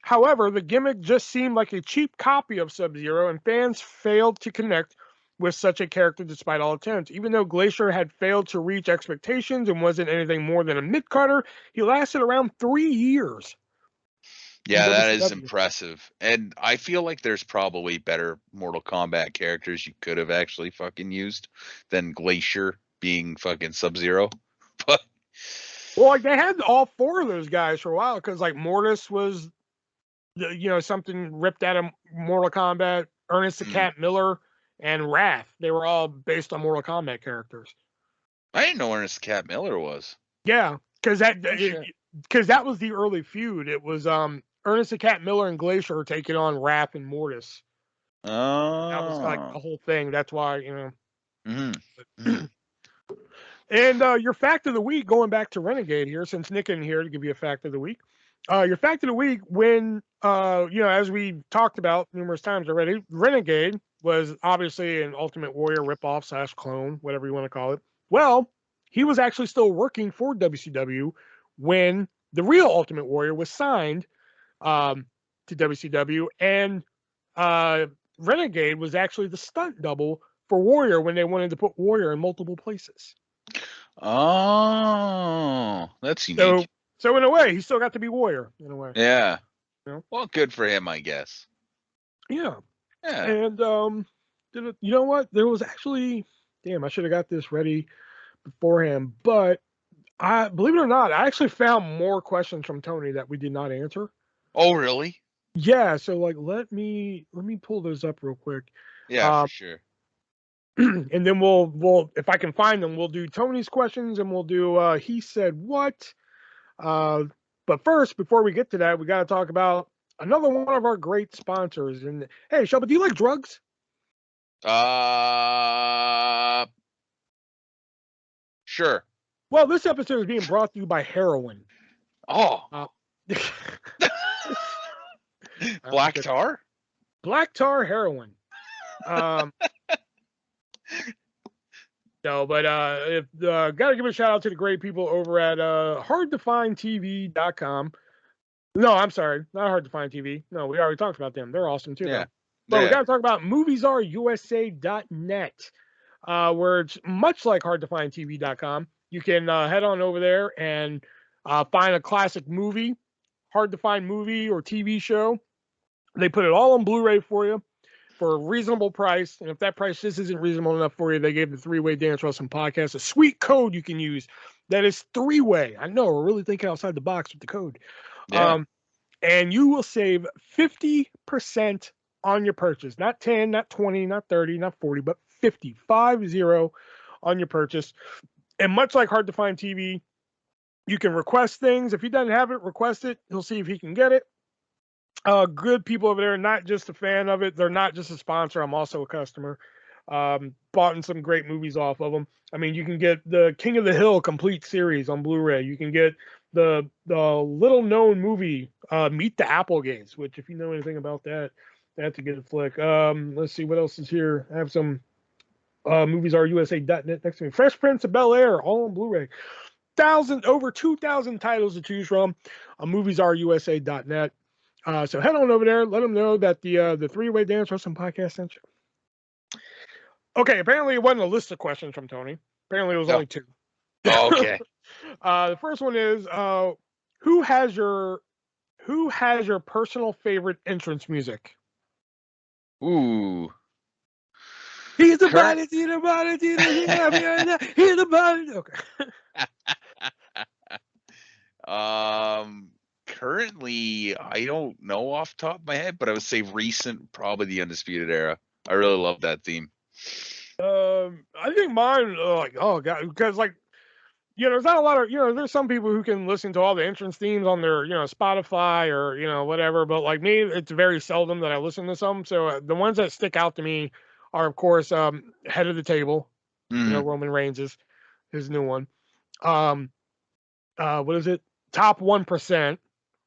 However, the gimmick just seemed like a cheap copy of Sub-Zero, and fans failed to connect with such a character despite all attempts. Even though Glacier had failed to reach expectations and wasn't anything more than a mid-carder, he lasted around 3 years. Yeah, that is impressive. And I feel like there's probably better Mortal Kombat characters you could have actually fucking used than Glacier being fucking Sub-Zero. But well, like they had all 4 of those guys for a while because like Mortis was, something ripped out of Mortal Kombat. Ernest the Cat Miller and Wrath. They were all based on Mortal Kombat characters. I didn't know Ernest the Cat Miller was. Yeah, because that was the early feud. It was Ernest the Cat Miller and Glacier taking on Wrath and Mortis. Oh, that was like the whole thing. That's why Mm-hmm. And your fact of the week, going back to Renegade here, since Nick isn't here to give you a fact of the week. Your fact of the week, when as we talked about numerous times already, Renegade was obviously an Ultimate Warrior ripoff / clone, whatever you want to call it. Well, he was actually still working for WCW when the real Ultimate Warrior was signed to WCW, and Renegade was actually the stunt double for Warrior when they wanted to put Warrior in multiple places. Oh, that's unique. So in a way, he still got to be Warrior in a way. Yeah. Well, good for him, I guess. Yeah. Yeah. And you know what? There was actually, damn, I should have got this ready beforehand, but I believe it or not, I actually found more questions from Tony that we did not answer. Oh, really? Yeah. So like, let me pull those up real quick. Yeah, for sure. And then we'll if I can find them, we'll do Tony's questions and we'll do he said what. But first, before we get to that, we got to talk about another one of our great sponsors. And hey, Shubz, do you like drugs? Sure. Well, this episode is being brought to you by heroin. Oh. Black tar? Black tar heroin. No, but gotta give a shout out to the great people over at hardtofindtv.com. No, I'm sorry, not Hard to Find TV. No, we already talked about them. They're awesome too. Yeah. But we gotta talk about moviesarusa.net, where it's much like hardtofindtv.com. You can head on over there and find a classic movie, hard to find movie or TV show. They put it all on Blu-ray for you for a reasonable price. And if that price just isn't reasonable enough for you, they gave the Three-Way Dance Wrestling Podcast a sweet code you can use. That is 3-way. I know, we're really thinking outside the box with the code. Yeah. And you will save 50% on your purchase. Not 10, not 20, not 30, not 40, but 50 on your purchase. And much like Hard to Find TV, you can request things. If he doesn't have it, request it. He'll see if he can get it. Good people over there, not just a fan of it. They're not just a sponsor. I'm also a customer. Bought in some great movies off of them. I mean, you can get the King of the Hill complete series on Blu-ray. You can get the little known movie, Meet the Applegates, which if you know anything about that, that's a good flick. Let's see what else is here. I have some moviesarusa.net next to me. Fresh Prince of Bel-Air, all on Blu-ray. Over 2,000 titles to choose from on moviesarusa.net. So head on over there. Let them know that the Three-Way Dance Wrestling Podcast sent you. Okay, apparently it wasn't a list of questions from Tony. Apparently it was only 2. Oh, okay. The first one is who has your personal favorite entrance music? Ooh. He's the body, he's the body, he's the body. Okay. Currently, I don't know off the top of my head, but I would say recent, probably the Undisputed Era. I really love that theme. I think mine, like, oh god, because like, there's not a lot of, there's some people who can listen to all the entrance themes on their, Spotify or whatever, but like me, it's very seldom that I listen to some. So the ones that stick out to me are, of course, Head of the Table. Roman Reigns is his new one. What is it? Top 1%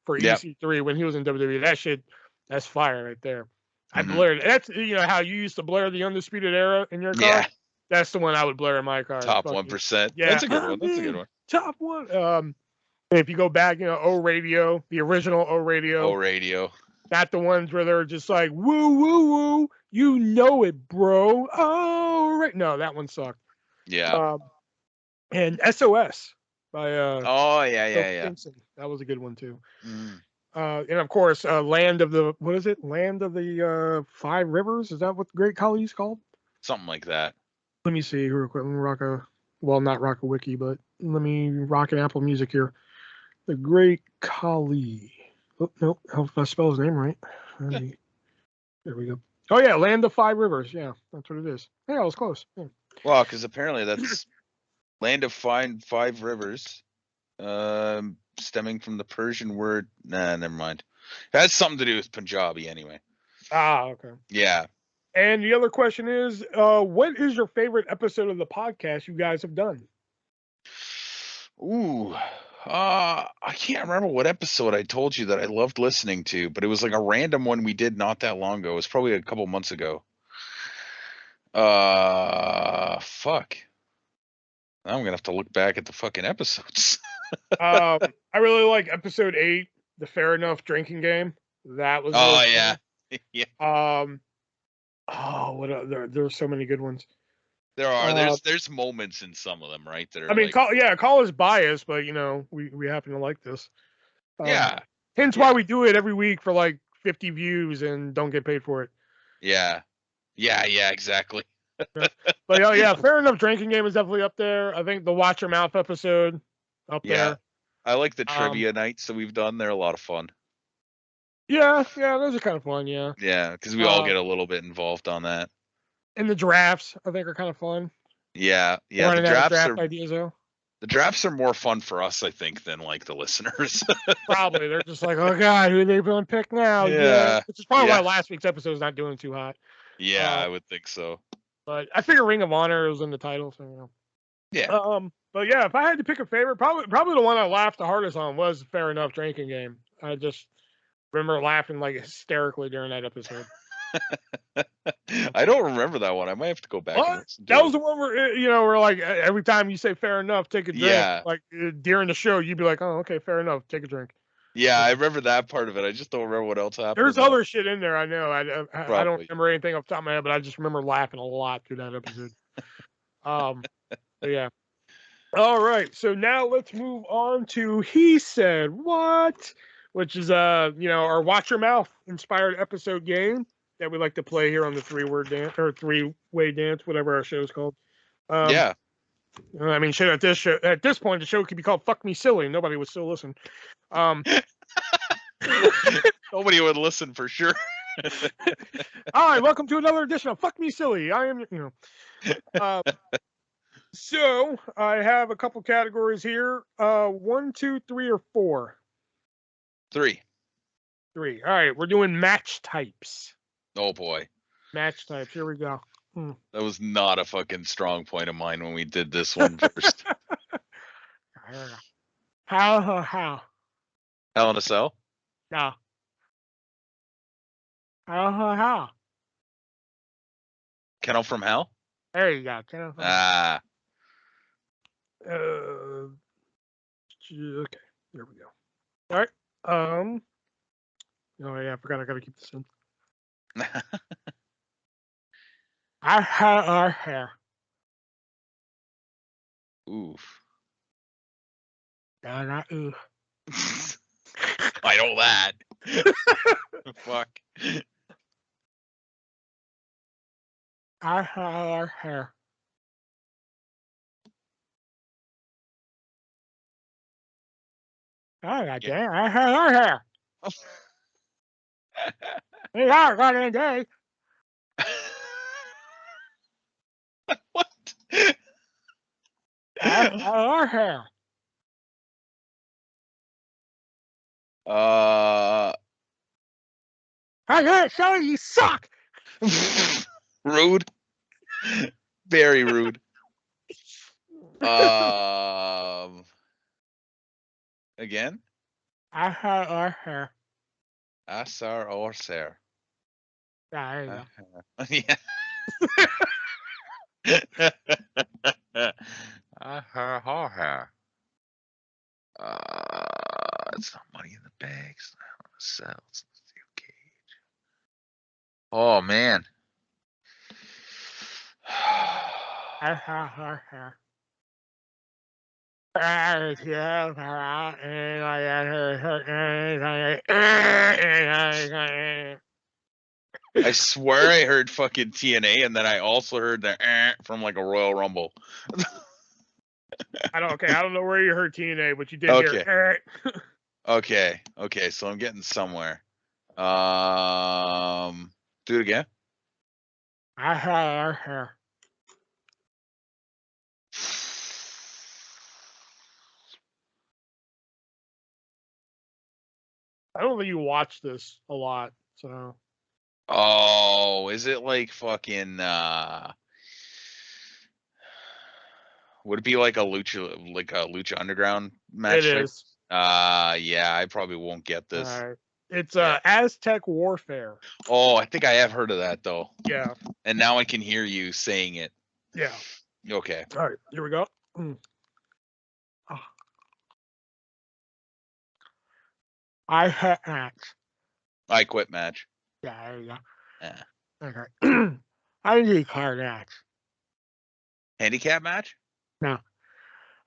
for EC3 when he was in WWE. That's fire right there. I blared. That's how you used to blare the Undisputed Era in your car. Yeah. That's the one I would blare in my car. Top 1%. Yeah, That's a good one. That's a good one. Top one. If you go back, O Radio, the original O Radio. Oh, radio. Not the ones where they're just like, woo, woo, woo. You know it, bro. Oh, right. No, that one sucked. Yeah. And SOS by Oh, yeah. Stinson. That was a good one, too. Mm. And of course, Land of the, what is it? Land of the Five Rivers? Is that what Great Khali's called? Something like that. Let me see real quick. Let me rock not rock a wiki, but let me rock an Apple Music here. The Great Khali. Oh, nope. I hope I spell his name right. There we go. Oh, yeah. Land of Five Rivers. Yeah, that's what it is. Yeah, I was close. Yeah. Well, because apparently that's Land of Five Rivers, stemming from the Persian word. Nah, never mind. It has something to do with Punjabi anyway. Ah, okay. Yeah. And the other question is, what is your favorite episode of the podcast you guys have done? Ooh. I can't remember what episode I told you that I loved listening to, but it was like a random one we did not that long ago. It was probably a couple months ago. Fuck. Now I'm gonna have to look back at the fucking episodes. I really like episode 8, the Fair Enough drinking game. That was. Oh, really yeah. Yeah. There are so many good ones. There are. There's moments in some of them, right? That are. I mean, call us biased, but we happen to like this. Yeah. Hence why we do it every week for like 50 views and don't get paid for it. Yeah. Yeah. Exactly. But yeah, Fair Enough drinking game is definitely up there. I think the Watch Your Mouth episode up there. I like the trivia nights that we've done. They're a lot of fun. Yeah, those are kind of fun. Yeah. Yeah, because we all get a little bit involved on that. And the drafts, I think, are kind of fun. Yeah. The draft ideas, though. The drafts are more fun for us, I think, than like the listeners. Probably. They're just like, oh God, who are they going to pick now? Yeah. Which is probably why last week's episode is not doing too hot. Yeah, I would think so. But I figure Ring of Honor was in the title, so Yeah. But yeah, if I had to pick a favorite, probably the one I laughed the hardest on was the Fair Enough drinking game. I just remember laughing like hysterically during that episode. I don't remember that one. I might have to go back. And listen to that was the one where we're like, every time you say fair enough, take a drink. Yeah. Like during the show, you'd be like, oh, okay, fair enough, take a drink. Yeah, I remember that part of it. I just don't remember what else happened. There's other shit in there. I know. I don't remember anything off the top of my head, but I just remember laughing a lot through that episode. But yeah. All right. So now let's move on to He Said What, which is our Watch Your Mouth inspired episode game that we like to play here on the three-word dance or three-way dance, whatever our show's called. Yeah. I mean, shit. At this point, the show could be called "Fuck Me Silly." Nobody would still listen. Nobody would listen for sure. Hi, welcome to another edition of "Fuck Me Silly." I am, So I have a couple categories here. 1, 2, 3, or 4. 3. 3. All right, we're doing match types. Oh boy. Match types. Here we go. That was not a fucking strong point of mine when we did this one first. How? Hell in a Cell? No. How? Kennel from Hell? There you go. Kennel from Hell. Okay. There we go. All right. Oh yeah, I forgot I gotta keep this in. I had our hair. Oof. Oof. I know that. Fuck. I had our hair. Oh, God damn. I had our hair. We are got in day. What? I had our hair. I gotta show you suck. Rude. Very rude. Again? I had our hair. Asar or Ser. Yeah, there you Yeah. I had our hair. it's not Money in the Banks. Sells. Cage. Oh man. I swear I heard fucking TNA, and then I also heard the from like a Royal Rumble. I don't know where you heard TNA, but you did Okay. hear. Okay. So I'm getting somewhere. Do it again. I don't think you watch this a lot, so. Oh, is it like fucking? Would it be like a Lucha Underground match? It is. Yeah, I probably won't get this. It's Aztec Warfare. Oh, I think I have heard of that though. Yeah. And now I can hear you saying it. Yeah. Okay. All right, here we go. I quit match. Yeah, there you go. Yeah. Okay. Undercard match. Handicap match? No.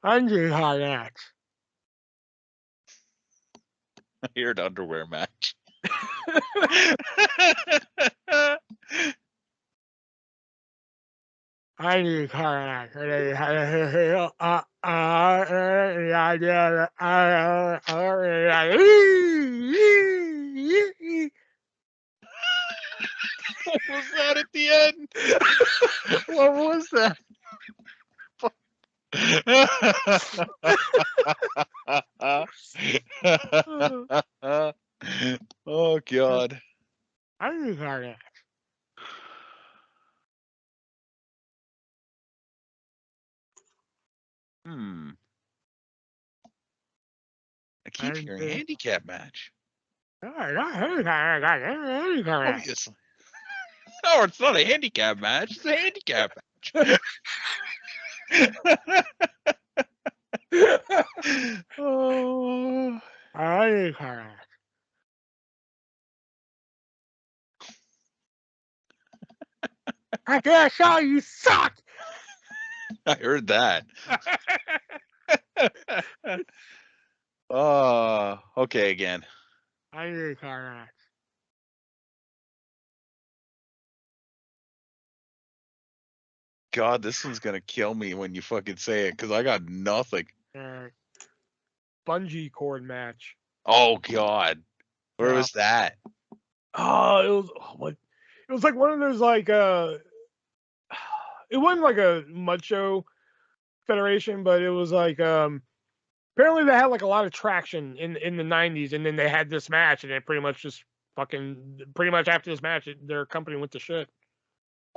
Undercard match. I heard underwear match. Undercard match. What was that at the end? What was that? Oh God. Undercard match. I keep hearing handicap match. Obviously. No, it's not a handicap match. It's a handicap match. Oh. Undercard match. I can't show you suck. I heard that. Oh, okay again. Undercard match. God, this one's gonna kill me when you fucking say it, because I got nothing. Bungee cord match. Oh God, where was that? Oh, it was like one of those like it wasn't like a mud show federation, but it was like apparently they had like a lot of traction in the 90s, and then they had this match, and it pretty much after this match their company went to shit.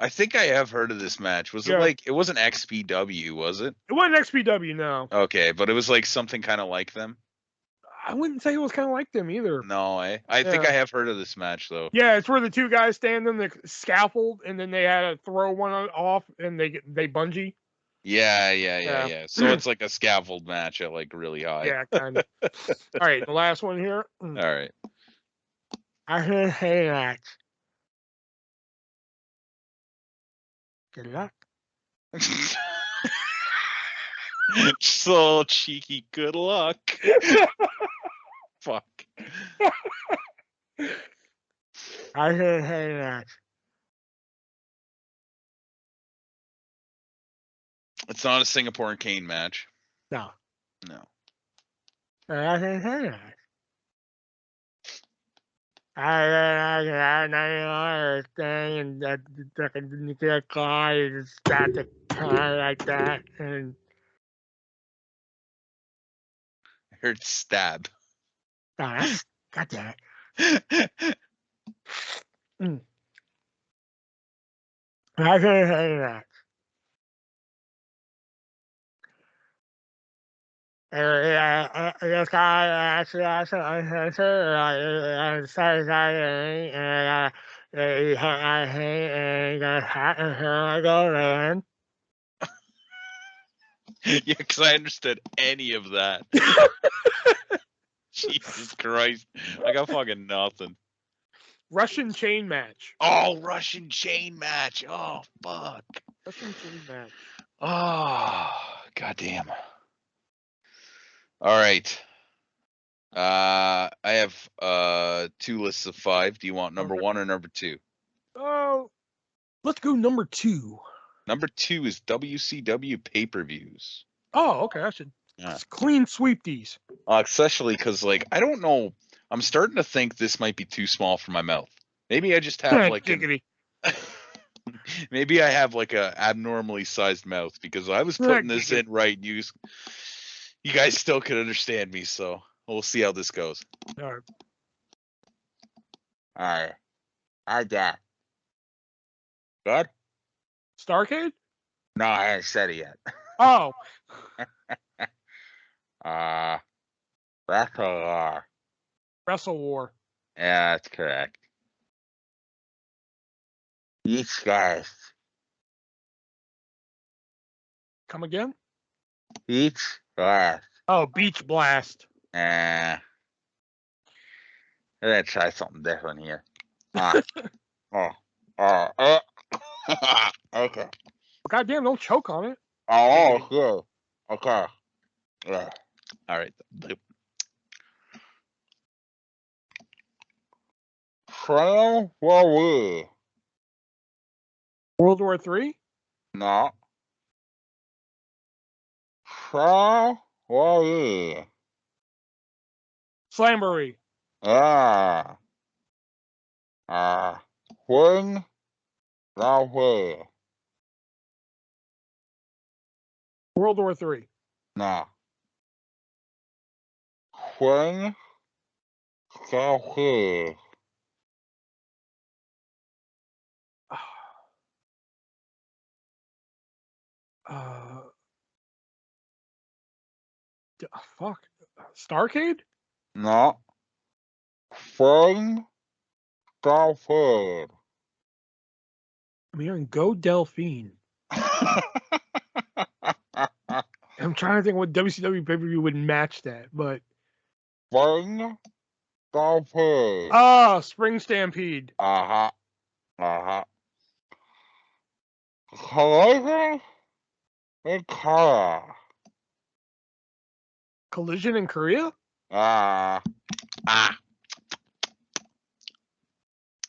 I think I have heard of this match. Was it like, it wasn't XPW, was it? It wasn't XPW, no. Okay, but it was like something kind of like them. I wouldn't say it was kind of like them either. No, I think I have heard of this match though. Yeah, it's where the two guys stand on the scaffold, and then they had to throw one off, and they bungee. Yeah. So it's like a scaffold match at like really high. Yeah, kind of. All right, the last one here. All right. I hate that. Good luck. So cheeky. Good luck. Fuck. I hate that. It's not a Singapore and Kane match. No. No. I hate that. I know thing, and that the guy is that the guy like that, and I heard stab. God damn it. I hate that. This guy actually uncensored. I hate and go man. Yeah, because I understood any of that. Jesus Christ. I got fucking nothing. Russian chain match. Oh, Russian chain match. Oh, fuck. Russian chain match. Oh, goddamn. All right. I have 2 lists of 5. Do you want number 1 or number 2? Oh, let's go number 2. Number 2 is WCW pay-per-views. Oh, okay. I should clean sweep these. Especially because, like, I don't know. I'm starting to think this might be too small for my mouth. Maybe I just have like maybe I have like a abnormally sized mouth because I was putting this in right. You guys still can understand me, so we'll see how this goes. All right. All right. I got. Good? Starcade? No, I haven't said it yet. Oh. Wrestle War. Yeah, that's correct. Each guys. Come again? Each guys. Oh, Beach Blast. I'm gonna try something different here. Okay. Goddamn, don't choke on it. Oh, good. Okay. Yeah. All right. Trail War. World War III? No. Trail War. Slamboree. When War. World War III. No. When War. Fuck. Starcade? No. When War. I'm hearing Go Delphine. I'm trying to think what WCW pay-per-view would match that, but When War. ah, Spring Stampede. Collision in Korea. Collision in Korea? All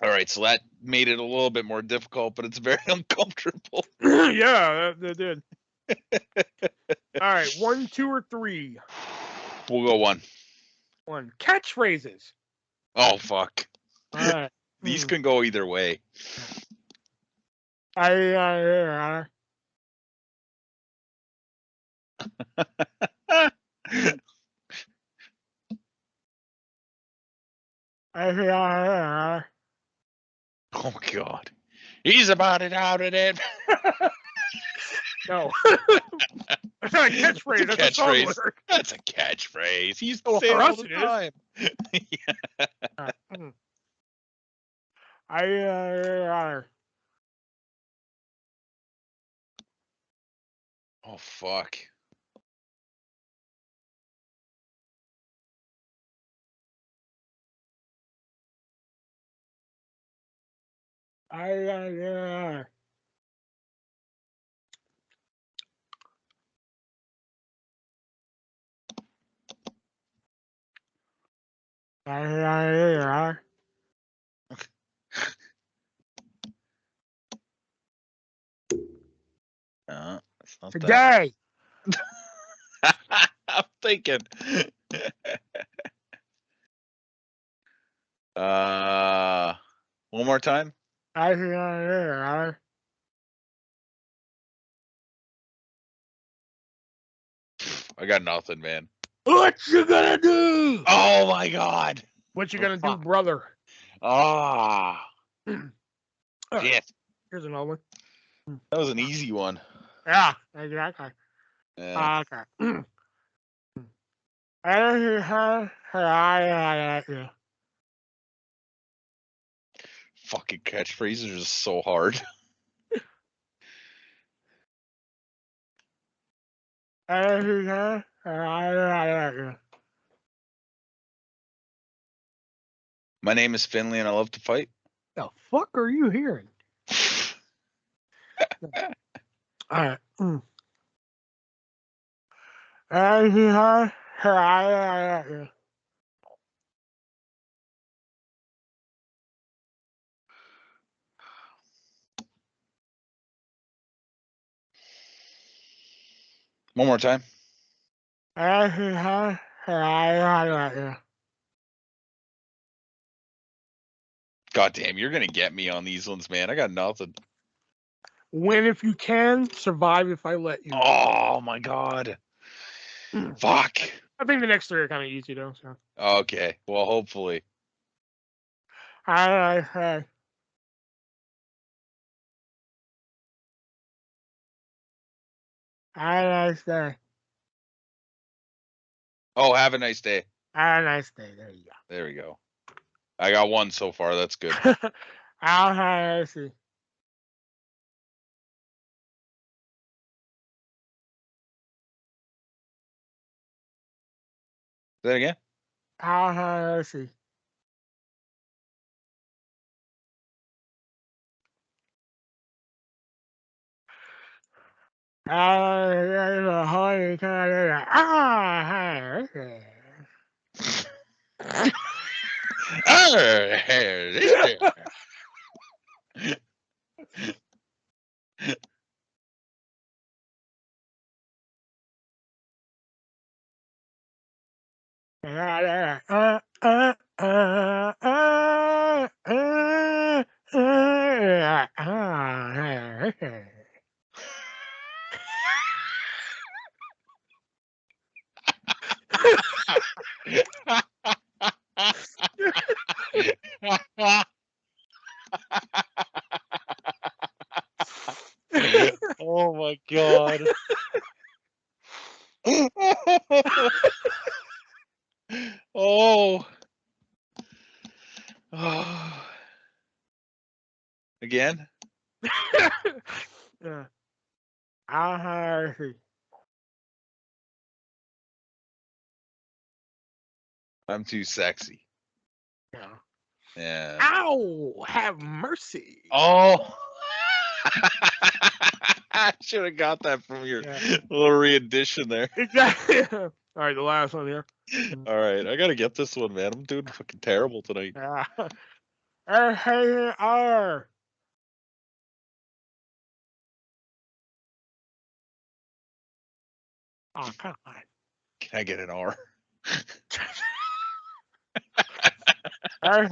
right, so that made it a little bit more difficult, but it's very uncomfortable. Yeah, that did. All right, 1, 2, or 3. We'll go 1. 1. Catchphrases. Oh, fuck. All right. These can go either way. I Oh, God. He's about it out of it. No. That's not a catchphrase. That's a song lyric. That's a catchphrase. He's for saying us all the it time. is. Oh, fuck. That's not Today. that. I'm thinking. One more time. I got nothing, man. What you gonna do? Oh my God. What you gonna do, brother? Shit. Here's another one. That was an easy one. Yeah, exactly. Yeah. Okay. Fucking catchphrases are just so hard. My name is Finley, and I love to fight. The fuck are you hearing? All right. One more time. God damn, you're gonna get me on these ones, man. I got nothing. Win if you can, survive if I let you. Oh my god. Fuck. I think the next three are kind of easy though. So. Okay. Well, hopefully. Say Oh, have a nice day. have a nice day. There you go. There we go. I got one so far. That's good. I'll see. Say that again. I'll see. Oh my god. Oh. Oh. Again? Yeah. I'm too sexy. Yeah. Yeah. Ow! Have mercy. Oh. I should have got that from your little re-edition there. Exactly. All right, the last one here. All right, I gotta get this one, man. I'm doing fucking terrible tonight. Yeah. Oh, come on. Can I get an R? R.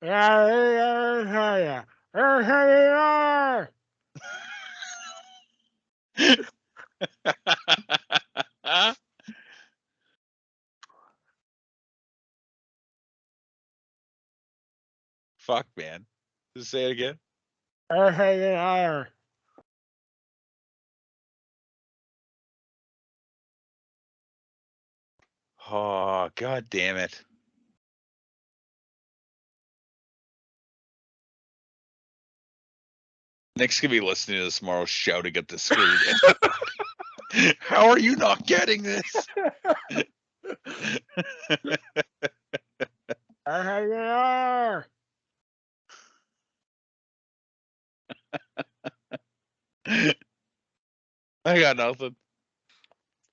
Yeah. Fuck, man. Just say it again. Oh, god damn it. Nick's gonna be listening to this tomorrow shouting at the screen. How are you not getting this? I got nothing.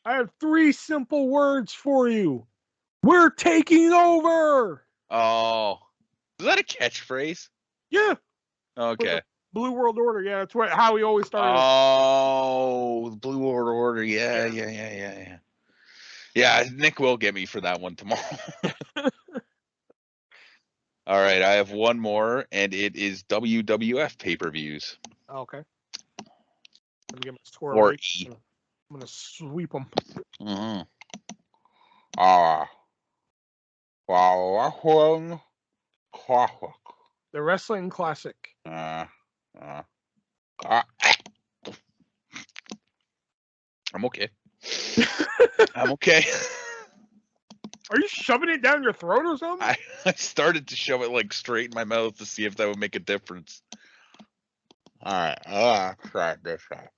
I have 3 simple words for you. We're taking over. Oh, is that a catchphrase? Yeah. Okay. Blue World Order. Yeah, that's how we always started. Oh, the Blue World Order. Yeah. Yeah, Nick will get me for that one tomorrow. All right, I have one more, and it is WWF pay-per-views. Okay. Let me get my score. Or right. E. I'm gonna sweep them. Mm-hmm. The Wrestling Classic. I'm okay. I'm okay. Are you shoving it down your throat or something? I started to shove it like straight in my mouth to see if that would make a difference. All right. Try this out.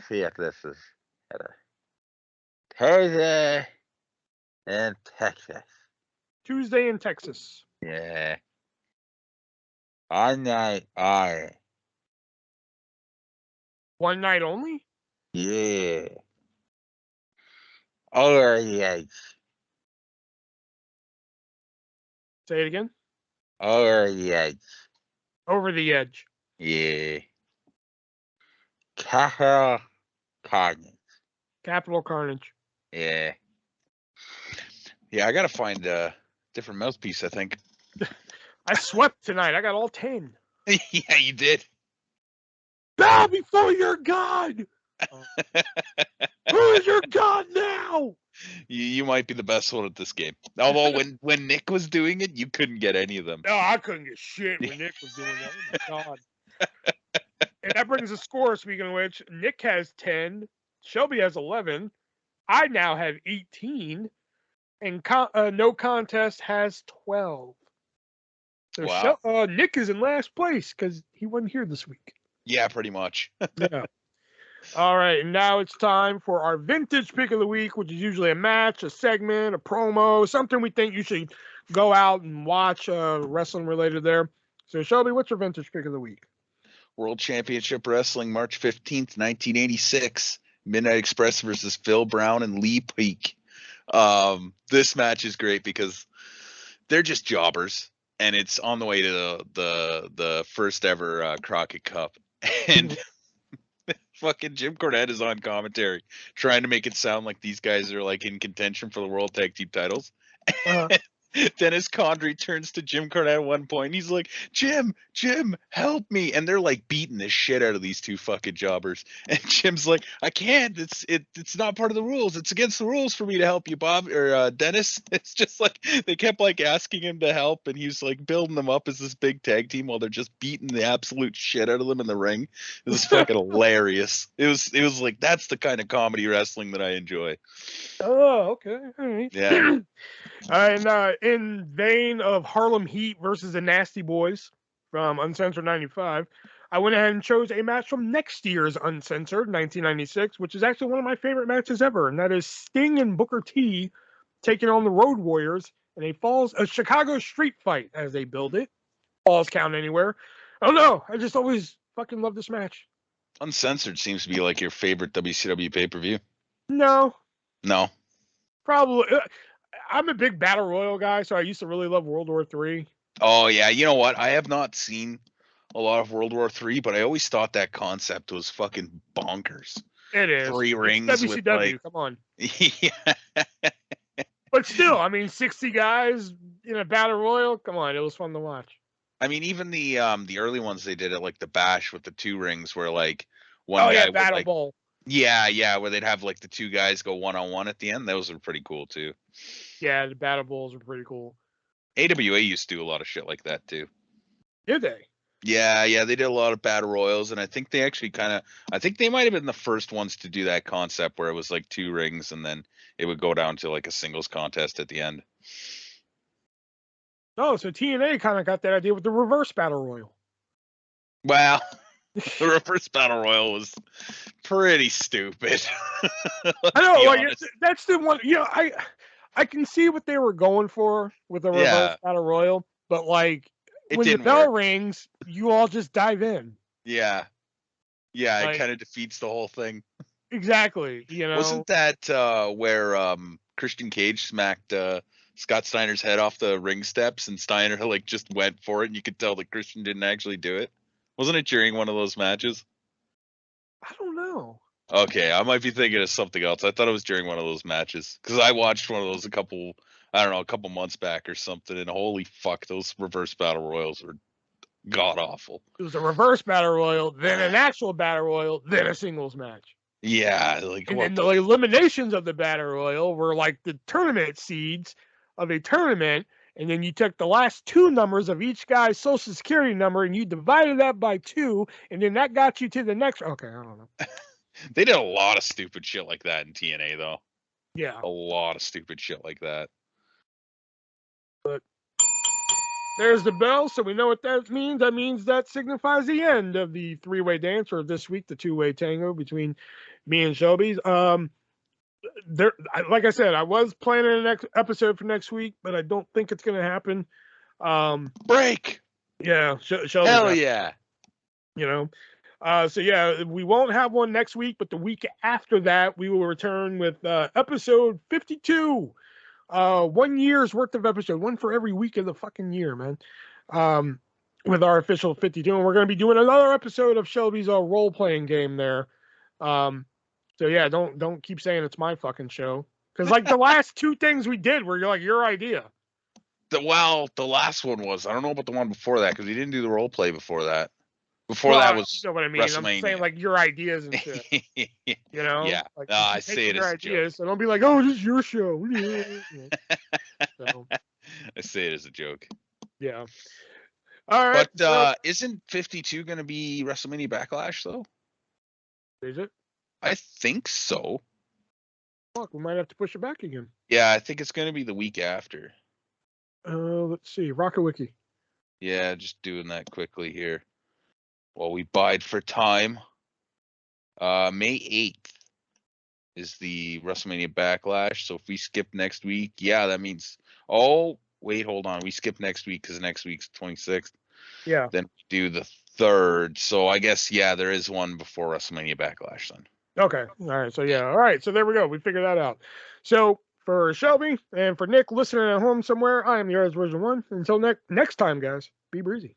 See if this is Tuesday in Texas. Tuesday in Texas. Yeah. All night, all. One night only? Yeah. Over the edge. Say it again. Over the edge. Over the edge. Yeah. Capital Carnage. Capital Carnage. Yeah. Yeah, I gotta find a different mouthpiece, I think. I swept tonight. I got all 10. Yeah, you did. Bow before your God! Who is your God now? You might be the best one at this game. Although when Nick was doing it, you couldn't get any of them. No, I couldn't get shit when Nick was doing that. Oh my God. And that brings a score, speaking of which. Nick has 10. Shelby has 11. I now have 18. And No Contest has 12. So Wow. Nick is in last place because he wasn't here this week. Yeah, pretty much. Yeah. All right, and now it's time for our vintage pick of the week, which is usually a match, a segment, a promo, something we think you should go out and watch wrestling related there. So, Shelby, what's your vintage pick of the week? World Championship Wrestling, March 15th, 1986. Midnight Express versus Phil Brown and Lee Peak. This match is great because they're just jobbers, and it's on the way to the first ever Crockett Cup. And fucking Jim Cornette is on commentary trying to make it sound like these guys are like in contention for the World Tag Team titles. Dennis Condrey turns to Jim Cornette at one point. And he's like, Jim, help me. And they're like beating the shit out of these two fucking jobbers. And Jim's like, I can't. It's not part of the rules. It's against the rules for me to help you, Bob or Dennis. It's just like they kept like asking him to help, and he's like building them up as this big tag team while they're just beating the absolute shit out of them in the ring. It was fucking hilarious. It was like that's the kind of comedy wrestling that I enjoy. Oh, okay. All right. Yeah. And in vein of Harlem Heat versus the Nasty Boys from Uncensored 95, I went ahead and chose a match from next year's Uncensored 1996, which is actually one of my favorite matches ever, and that is Sting and Booker T taking on the Road Warriors in a Chicago street fight, as they build it. Falls count anywhere. Oh no, I just always fucking love this match. Uncensored seems to be like your favorite WCW pay-per-view. No. No. Probably. I'm a big Battle Royal guy, so I used to really love World War III. Oh, yeah. You know what? I have not seen a lot of World War III, but I always thought that concept was fucking bonkers. It is. 3 rings it's WCW, with like... come on. Yeah. But still, I mean, 60 guys in a Battle Royal, come on, it was fun to watch. I mean, even the early ones they did at like the Bash with the 2 rings where like one guy yeah, would Battle like... Bowl. Yeah, where they'd have like the 2 guys go one-on-one at the end. Those are pretty cool too. Yeah, the Battle Bowls were pretty cool. AWA used to do a lot of shit like that too. Did they? Yeah, they did a lot of Battle Royals, and I think they actually I think they might have been the first ones to do that concept where it was like 2 rings and then it would go down to like a singles contest at the end. Oh, so TNA kind of got that idea with the reverse Battle Royal. Well, the reverse Battle Royal was pretty stupid. I know, like that's the one. You know, I can see what they were going for with the reverse Battle Royal, but like when the bell rings, you all just dive in. Yeah, like, it kind of defeats the whole thing. Exactly. You know, wasn't that where Christian Cage smacked Scott Steiner's head off the ring steps, and Steiner like just went for it, and you could tell that Christian didn't actually do it? Wasn't it during one of those matches? I don't know. Okay, I might be thinking of something else. I thought it was during one of those matches because I watched one of those a couple months back or something, and holy fuck, those reverse Battle Royals were god awful. It was a reverse Battle Royal, then an actual Battle Royal, then a singles match. Yeah, like and then the eliminations of the Battle Royal were like the tournament seeds of a tournament, and then you took the last 2 numbers of each guy's social security number and you divided that by 2, and then that got you to the next. Okay, I don't know. They did a lot of stupid shit like that in TNA, though. Yeah, a lot of stupid shit like that. But There's the bell, so we know what that means. That means that signifies the end of the three-way dance, or this week, the two-way tango between me and Shelby. Like I said, I was planning a next episode for next week, but I don't think it's going to happen. Break. Yeah, Shelby. Hell yeah. You know. So yeah, we won't have one next week, but the week after that, we will return with episode 52. 1 year's worth of episode, one for every week of the fucking year, man. With our official 52, and we're going to be doing another episode of Shelby's role playing game there. So yeah, don't keep saying it's my fucking show, because like the last two things we did were like your idea. The last one was, I don't know about the one before that, because we didn't do the role play before that. Before that was, you know what I mean? WrestleMania. I'm saying like your ideas and shit. You know? Yeah. Like, No, I say it as a ideas, joke. so don't be like, oh, this is your show. So, I say it as a joke. yeah. All right. But isn't 52 going to be WrestleMania Backlash, though? Is it? I think so. Fuck, we might have to push it back again. Yeah, I think it's going to be the week after. Let's see. Rocket Wiki. Yeah, just doing that quickly here. While we bide for time. May 8th is the WrestleMania Backlash. So if we skip next week, yeah, that means. Oh, wait, hold on. We skip next week because next week's 26th. Yeah. Then we do the 3rd. So I guess, yeah, there is one before WrestleMania Backlash then. Okay. All right. So yeah. All right. So there we go. We figured that out. So for Shelby and for Nick listening at home somewhere, I am the ArtistVersion1. Until next time, guys, be breezy.